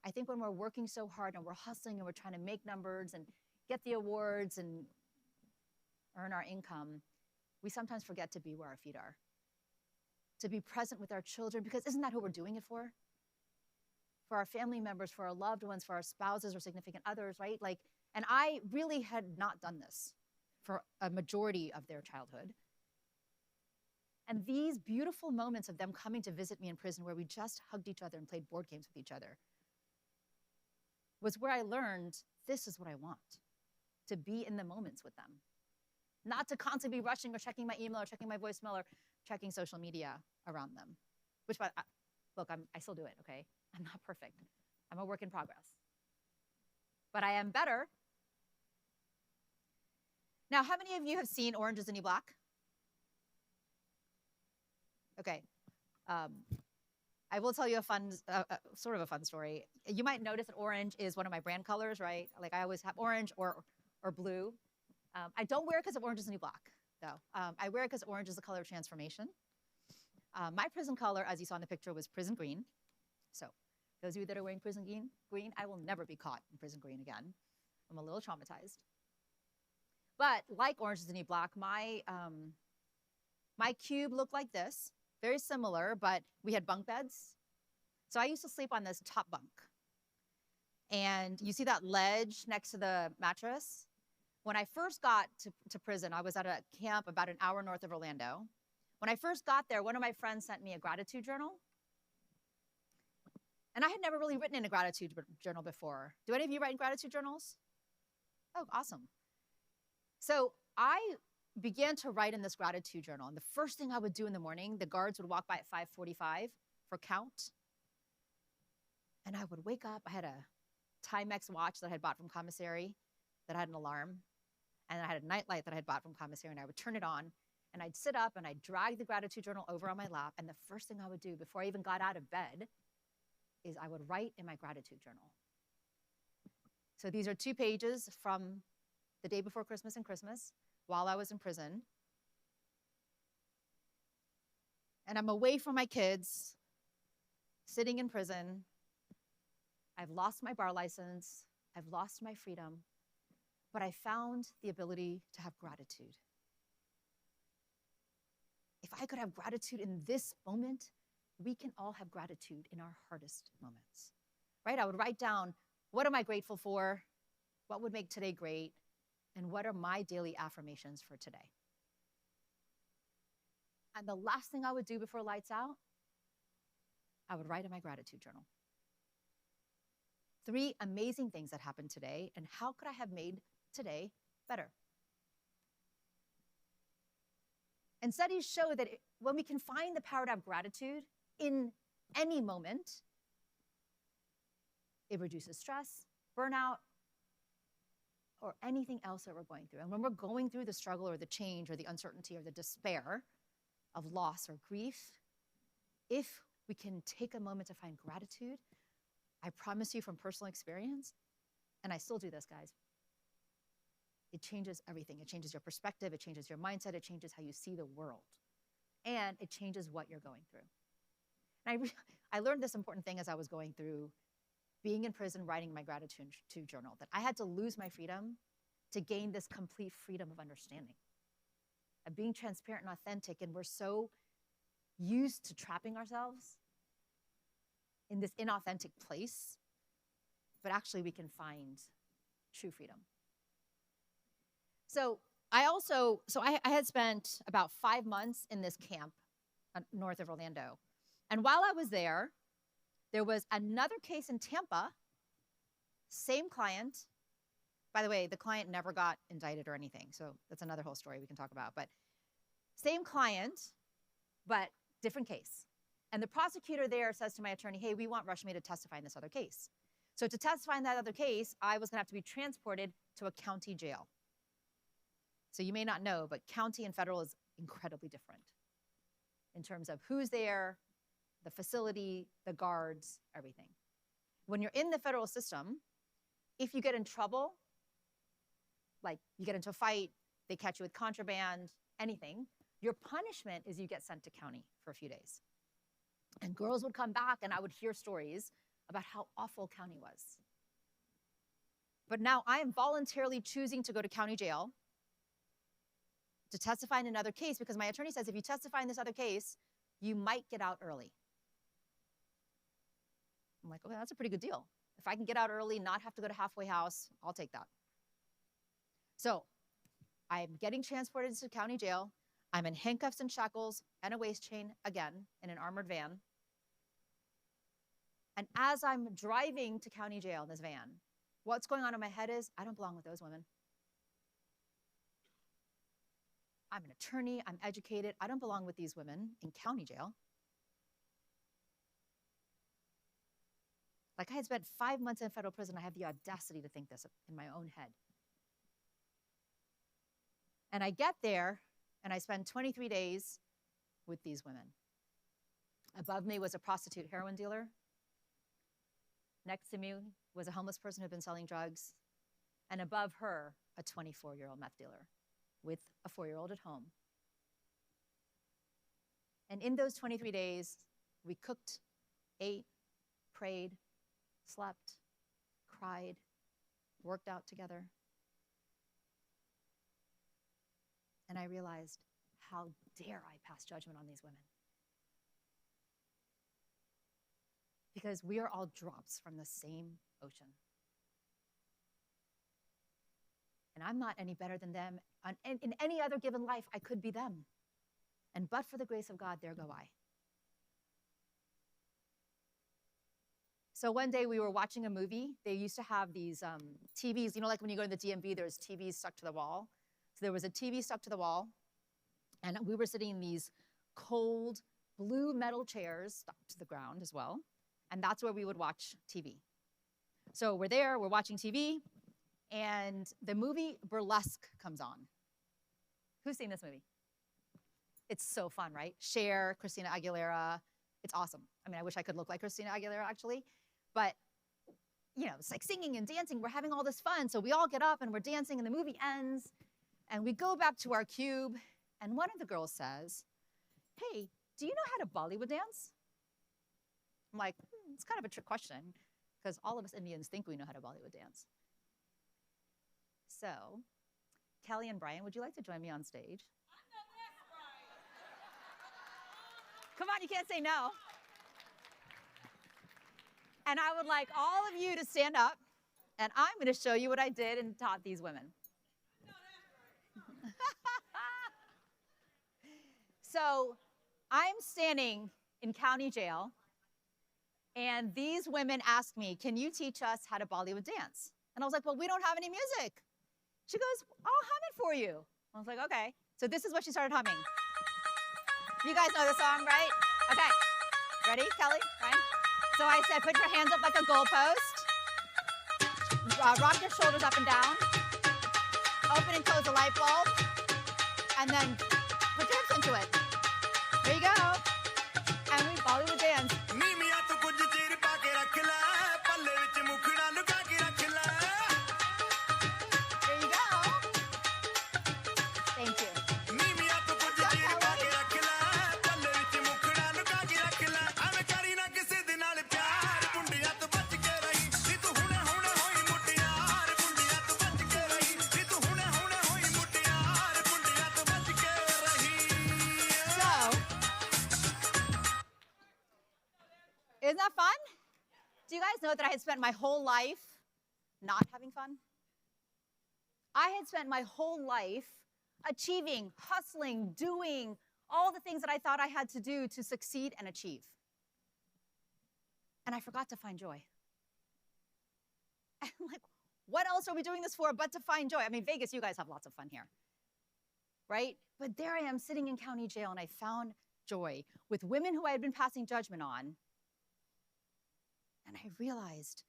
Speaker 3: I think when we're working so hard and we're hustling and we're trying to make numbers and get the awards and earn our income, we sometimes forget to be where our feet are, to be present with our children, because isn't that who we're doing it for? For our family members, for our loved ones, for our spouses or significant others, right? Like, and I really had not done this for a majority of their childhood. And these beautiful moments of them coming to visit me in prison where we just hugged each other and played board games with each other was where I learned this is what I want, to be in the moments with them. Not to constantly be rushing or checking my email or checking my voicemail or checking social media around them. Which, look, I still do it, okay? I'm not perfect. I'm a work in progress. But I am better. Now, how many of you have seen Orange is the New Black? Okay. I will tell you a fun, sort of a fun story. You might notice that orange is one of my brand colors, right? Like I always have orange or blue. I don't wear it because of Orange is the New Black, though. I wear it because orange is the color of transformation. My prison color, as you saw in the picture, was prison green. So those of you that are wearing prison green, I will never be caught in prison green again. I'm a little traumatized. But like Orange is the New Black, my cube looked like this. Very similar, but we had bunk beds. So I used to sleep on this top bunk. And you see that ledge next to the mattress? When I first got to prison, I was at a camp about an hour north of Orlando. When I first got there, one of my friends sent me a gratitude journal. And I had never really written in a gratitude journal before. Do any of you write in gratitude journals? Oh, awesome. So I began to write in this gratitude journal. And the first thing I would do in the morning, the guards would walk by at 5:45 for count. And I would wake up. I had a Timex watch that I had bought from commissary that had an alarm. And I had a nightlight that I had bought from commissary. And I would turn it on. And I'd sit up and I'd drag the gratitude journal over on my lap. And the first thing I would do before I even got out of bed is I would write in my gratitude journal. So these are 2 pages from the day before Christmas and Christmas while I was in prison. And I'm away from my kids, sitting in prison. I've lost my bar license. I've lost my freedom. But I found the ability to have gratitude. If I could have gratitude in this moment, we can all have gratitude in our hardest moments, right? I would write down, what am I grateful for? What would make today great? And what are my daily affirmations for today? And the last thing I would do before lights out, I would write in my gratitude journal. 3 amazing things that happened today, and how could I have made today better? And studies show that when we can find the power to have gratitude in any moment, it reduces stress, burnout, or anything else that we're going through. And when we're going through the struggle or the change or the uncertainty or the despair of loss or grief, if we can take a moment to find gratitude, I promise you from personal experience, and I still do this, guys, it changes everything. It changes your perspective, it changes your mindset, it changes how you see the world, and it changes what you're going through. And I learned this important thing as I was going through being in prison, writing my gratitude journal, that I had to lose my freedom to gain this complete freedom of understanding, of being transparent and authentic. And we're so used to trapping ourselves in this inauthentic place, but actually we can find true freedom. So I had spent about 5 months in this camp north of Orlando. And while I was there was another case in Tampa, same client. By the way, the client never got indicted or anything, so that's another whole story we can talk about. But same client, but different case. And the prosecutor there says to my attorney, hey, we want Rashmi to testify in this other case. So to testify in that other case, I was gonna have to be transported to a county jail. So you may not know, but county and federal is incredibly different in terms of who's there, the facility, the guards, everything. When you're in the federal system, if you get in trouble, like you get into a fight, they catch you with contraband, anything, your punishment is you get sent to county for a few days. And girls would come back and I would hear stories about how awful county was. But now I am voluntarily choosing to go to county jail to testify in another case because my attorney says if you testify in this other case, you might get out early. I'm like, okay, that's a pretty good deal. If I can get out early, not have to go to halfway house, I'll take that. So I'm getting transported to county jail. I'm in handcuffs and shackles and a waist chain again in an armored van. And as I'm driving to county jail in this van, what's going on in my head is, I don't belong with those women. I'm an attorney, I'm educated, I don't belong with these women in county jail. Like I had spent 5 months in federal prison, I have the audacity to think this in my own head. And I get there, and I spend 23 days with these women. Above me was a prostitute heroin dealer. Next to me was a homeless person who had been selling drugs. And above her, a 24-year-old meth dealer with a 4-year-old at home. And in those 23 days, we cooked, ate, prayed, slept, cried, worked out together. And I realized, how dare I pass judgment on these women? Because we are all drops from the same ocean. And I'm not any better than them. In any other given life, I could be them. And but for the grace of God, there go I. So one day we were watching a movie. They used to have these TVs, like when you go to the DMV, there's TVs stuck to the wall. So there was a TV stuck to the wall, and we were sitting in these cold blue metal chairs stuck to the ground as well. And that's where we would watch TV. So we're there, we're watching TV, and the movie Burlesque comes on. Who's seen this movie? It's so fun, right? Cher, Christina Aguilera. It's awesome. I mean, I wish I could look like Christina Aguilera, actually. But, it's like singing and dancing. We're having all this fun. So we all get up, and we're dancing, and the movie ends. And we go back to our cube, and one of the girls says, hey, do you know how to Bollywood dance? I'm like, it's kind of a trick question, because all of us Indians think we know how to Bollywood dance. So, Kelly and Brian, would you like to join me on stage? Come on, you can't say no. And I would like all of you to stand up, and I'm going to show you what I did and taught these women. So I'm standing in county jail, and these women asked me, can you teach us how to Bollywood dance? And I was like, well, we don't have any music. She goes, I'll hum it for you. I was like, okay. So this is what she started humming. You guys know the song, right? Okay. Ready, Kelly? Right? So I said, put your hands up like a goalpost. Rock your shoulders up and down. Open and close the light bulb. And then put your hips into it. There you go. And we Bollywood dance. There you go. Thank you. Isn't that fun? Do you guys know that I had spent my whole life not having fun? I had spent my whole life achieving, hustling, doing all the things that I thought I had to do to succeed and achieve. And I forgot to find joy. And I'm like, what else are we doing this for but to find joy? I mean, Vegas, you guys have lots of fun here, right? But there I am sitting in county jail, and I found joy with women who I had been passing judgment on. And I realized,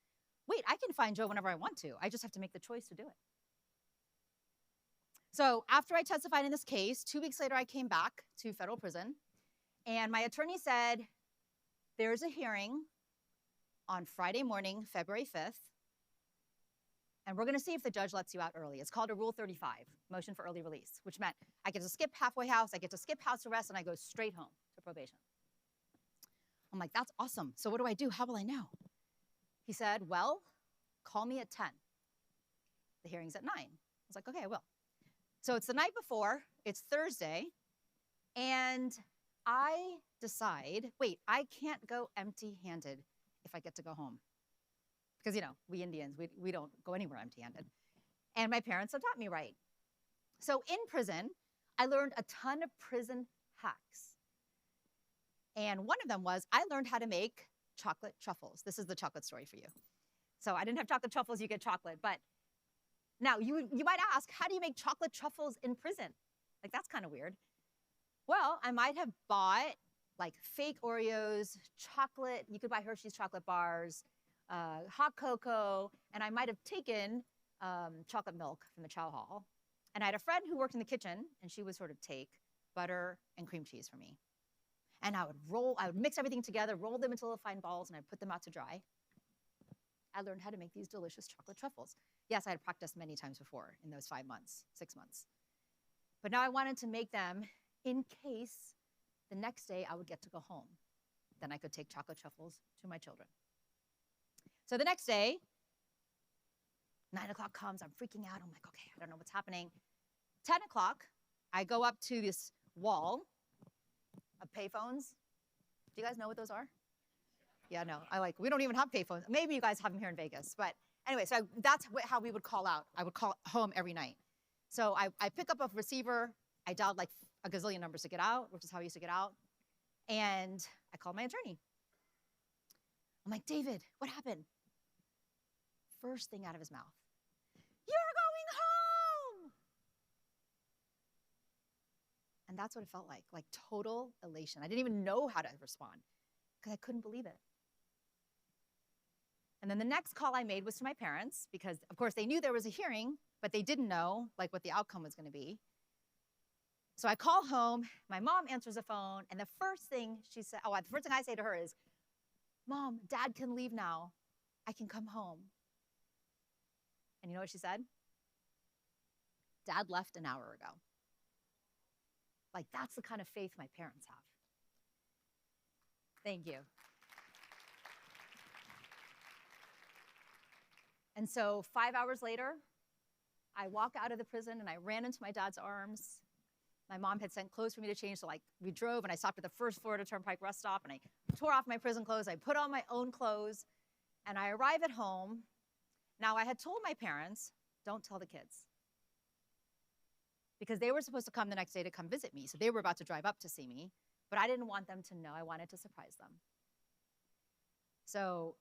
Speaker 3: wait, I can find joy whenever I want to. I just have to make the choice to do it. So after I testified in this case, 2 weeks later, I came back to federal prison. And my attorney said, there's a hearing on Friday morning, February 5th. And we're going to see if the judge lets you out early. It's called a Rule 35, motion for early release, which meant I get to skip halfway house, I get to skip house arrest, and I go straight home to probation. I'm like, that's awesome. So what do I do? How will I know? He said, well, call me at 10. The hearing's at 9. I was like, okay, I will. So it's the night before, it's Thursday, and I decide, wait, I can't go empty-handed if I get to go home. Because, we Indians, we don't go anywhere empty-handed. And my parents have taught me right. So in prison, I learned a ton of prison hacks. And one of them was I learned how to make chocolate truffles. This is the chocolate story for you. So I didn't have chocolate truffles, you get chocolate. But now you might ask, how do you make chocolate truffles in prison? Like, that's kind of weird. Well, I might have bought like fake Oreos, chocolate. You could buy Hershey's chocolate bars, hot cocoa, and I might have taken chocolate milk from the chow hall. And I had a friend who worked in the kitchen, and she would sort of take butter and cream cheese for me. And I would mix everything together, roll them into little fine balls, and I'd put them out to dry. I learned how to make these delicious chocolate truffles. Yes, I had practiced many times before in those 5 months, 6 months. But now I wanted to make them in case the next day I would get to go home. Then I could take chocolate truffles to my children. So the next day, 9 o'clock comes, I'm freaking out. I'm like, okay, I don't know what's happening. 10 o'clock, I go up to this wall of payphones. Do you guys know what those are? Yeah, no, we don't even have payphones. Maybe you guys have them here in Vegas. But anyway, so that's how we would call out. I would call home every night. So I pick up a receiver. I dialed like a gazillion numbers to get out, which is how I used to get out. And I called my attorney. I'm like, David, what happened? First thing out of his mouth, you're going home. And that's what it felt like total elation. I didn't even know how to respond because I couldn't believe it. And then the next call I made was to my parents because, of course, they knew there was a hearing, but they didn't know what the outcome was going to be. So I call home, my mom answers the phone, and the first thing she said, the first thing I say to her is, Mom, Dad can leave now. I can come home. And you know what she said? Dad left an hour ago. That's the kind of faith my parents have. Thank you. And so 5 hours later, I walk out of the prison and I ran into my dad's arms. My mom had sent clothes for me to change, so we drove and I stopped at the first Florida Turnpike rest stop and I tore off my prison clothes. I put on my own clothes and I arrive at home. Now I had told my parents, don't tell the kids. Because they were supposed to come the next day to come visit me. So they were about to drive up to see me, but I didn't want them to know. I wanted to surprise them. So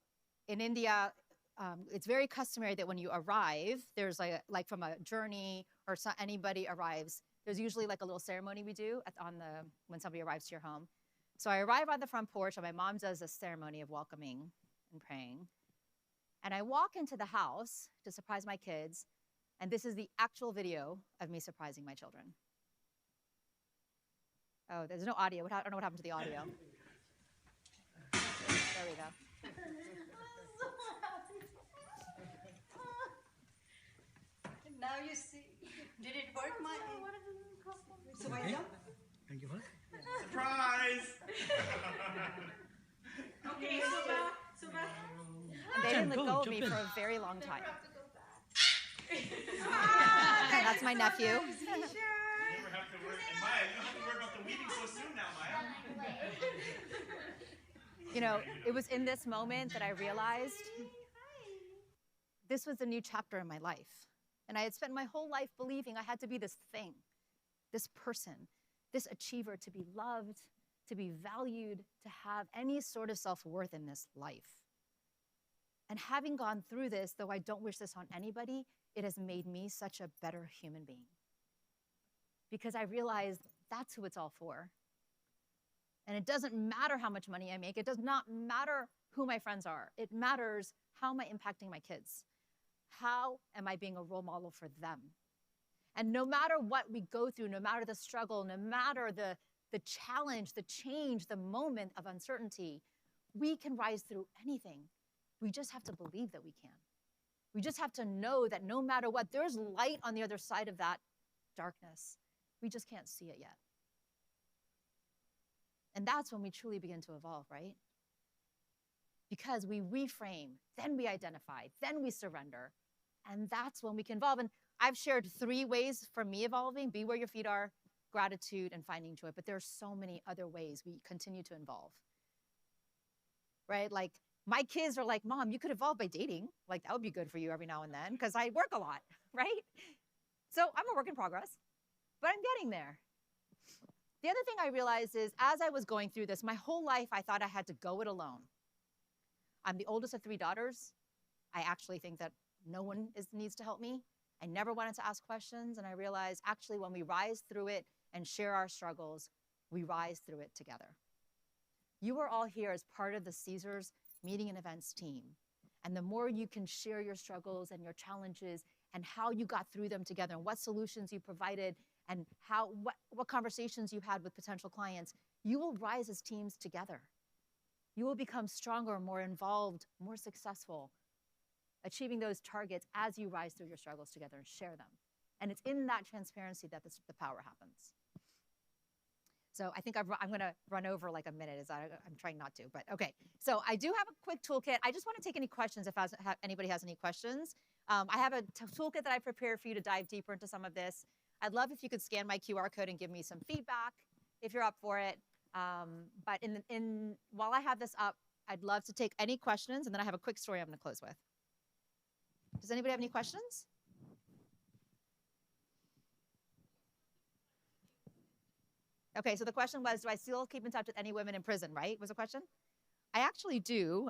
Speaker 3: in India, it's very customary that when you arrive, there's like from a journey or anybody arrives, there's usually a little ceremony we do when somebody arrives to your home. So I arrive on the front porch and my mom does a ceremony of welcoming and praying. And I walk into the house to surprise my kids. And this is the actual video of me surprising my children. Oh, there's no audio. I don't know what happened to the audio. There we go.
Speaker 5: Now you see. Did it work, my? So I jump?
Speaker 6: Thank you for
Speaker 4: Surprise!
Speaker 5: Okay, so back.
Speaker 3: And they didn't let go of me for a very long time. And that's my nephew.
Speaker 4: You never have to worry. And Maya, you don't have to worry about the weaving so soon now, Maya.
Speaker 3: It was in this moment that I realized this was a new chapter in my life. And I had spent my whole life believing I had to be this thing, this person, this achiever, to be loved, to be valued, to have any sort of self-worth in this life. And having gone through this, though I don't wish this on anybody, it has made me such a better human being. Because I realized that's who it's all for. And it doesn't matter how much money I make. It does not matter who my friends are. It matters how am I impacting my kids? How am I being a role model for them? And no matter what we go through, no matter the struggle, no matter the challenge, the change, the moment of uncertainty, we can rise through anything. We just have to believe that we can. We just have to know that no matter what, there's light on the other side of that darkness. We just can't see it yet. And that's when we truly begin to evolve, right? because we reframe, then we identify, then we surrender, and that's when we can evolve. And I've shared 3 ways for me evolving: be where your feet are, gratitude, and finding joy. But there's so many other ways we continue to evolve, right? Like my kids are like, Mom, you could evolve by dating. Like that would be good for you every now and then because I work a lot, right? So I'm a work in progress, but I'm getting there. The other thing I realized is as I was going through this, my whole life, I thought I had to go it alone. I'm the oldest of 3 daughters. I actually think that no one needs to help me. I never wanted to ask questions, and I realized actually when we rise through it and share our struggles, we rise through it together. You are all here as part of the Caesars Meeting and Events team, and the more you can share your struggles and your challenges and how you got through them together and what solutions you provided and what conversations you had with potential clients, you will rise as teams together. You will become stronger, more involved, more successful, achieving those targets as you rise through your struggles together and share them. And it's in that transparency that the power happens. So I think I'm going to run over like a minute. I'm trying not to, but okay. So I do have a quick toolkit. I just want to take any questions if anybody has any questions. I have a toolkit that I prepared for you to dive deeper into some of this. I'd love if you could scan my QR code and give me some feedback if you're up for it. But while I have this up, I'd love to take any questions, and then I have a quick story I'm going to close with. Does anybody have any questions? Okay, so the question was, do I still keep in touch with any women in prison, right? Was the question? I actually do.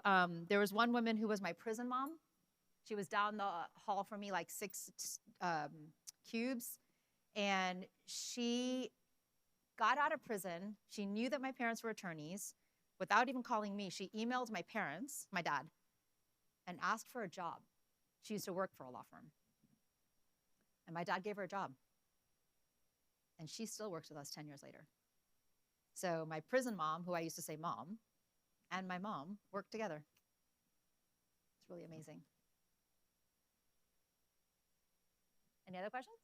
Speaker 3: There was one woman who was my prison mom. She was down the hall from me like 6 cubes. And she got out of prison. She knew that my parents were attorneys. Without even calling me, she emailed my parents, my dad, and asked for a job. She used to work for a law firm. And my dad gave her a job. And she still works with us 10 years later. So my prison mom, who I used to say mom, and my mom work together. It's really amazing. Any other questions?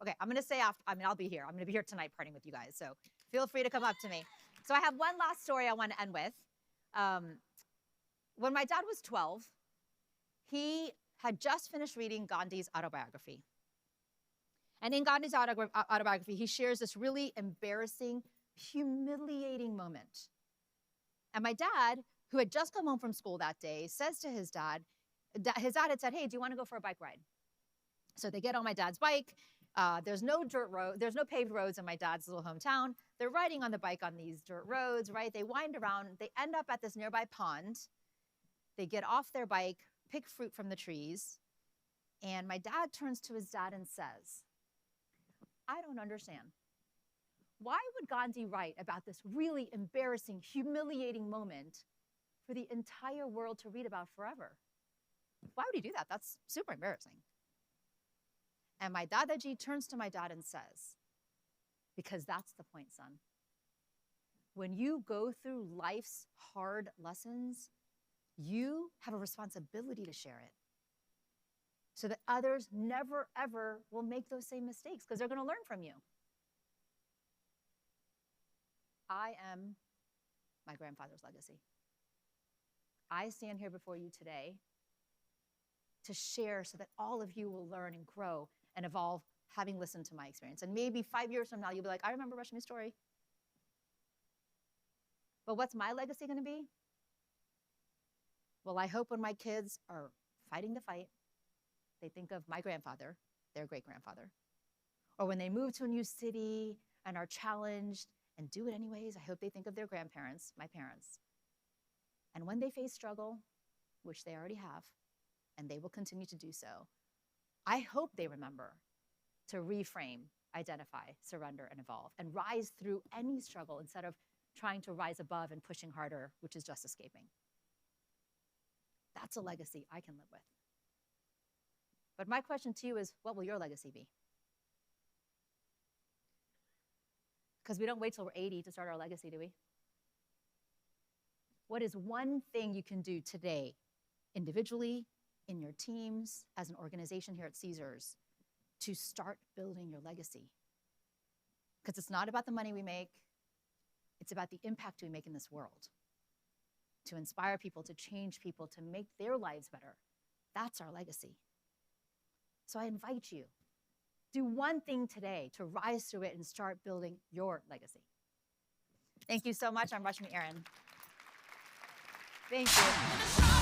Speaker 3: Okay, I'm going to say I'll be here. I'm going to be here tonight partying with you guys. So feel free to come up to me. So I have one last story I want to end with. When my dad was 12, he had just finished reading Gandhi's autobiography. And in Gandhi's autobiography, he shares this really embarrassing, humiliating moment. And my dad, who had just come home from school that day, says to his dad had said, hey, do you want to go for a bike ride? So they get on my dad's bike. There's no paved roads in my dad's little hometown. They're riding on the bike on these dirt roads, right? They wind around. They end up at this nearby pond. They get off their bike, pick fruit from the trees. And my dad turns to his dad and says, I don't understand. Why would Gandhi write about this really embarrassing, humiliating moment for the entire world to read about forever? Why would he do that? That's super embarrassing. And my Dadaji turns to my dad and says, because that's the point, son. When you go through life's hard lessons, you have a responsibility to share it so that others never, ever will make those same mistakes because they're going to learn from you. I am my grandfather's legacy. I stand here before you today to share so that all of you will learn and grow and evolve having listened to my experience. And maybe 5 years from now, you'll be like, I remember Rashmi's story. But what's my legacy going to be? Well, I hope when my kids are fighting the fight, they think of my grandfather, their great-grandfather. Or when they move to a new city and are challenged and do it anyways, I hope they think of their grandparents, my parents. And when they face struggle, which they already have, and they will continue to do so, I hope they remember to reframe, identify, surrender, and evolve, and rise through any struggle instead of trying to rise above and pushing harder, which is just escaping. That's a legacy I can live with. But my question to you is, what will your legacy be? Because we don't wait till we're 80 to start our legacy, do we? What is one thing you can do today, individually, in your teams, as an organization here at Caesars, to start building your legacy? Because it's not about the money we make. It's about the impact we make in this world, to inspire people, to change people, to make their lives better. That's our legacy. So I invite you, do one thing today to rise through it and start building your legacy. Thank you so much. I'm Rashmi Airan. Thank you.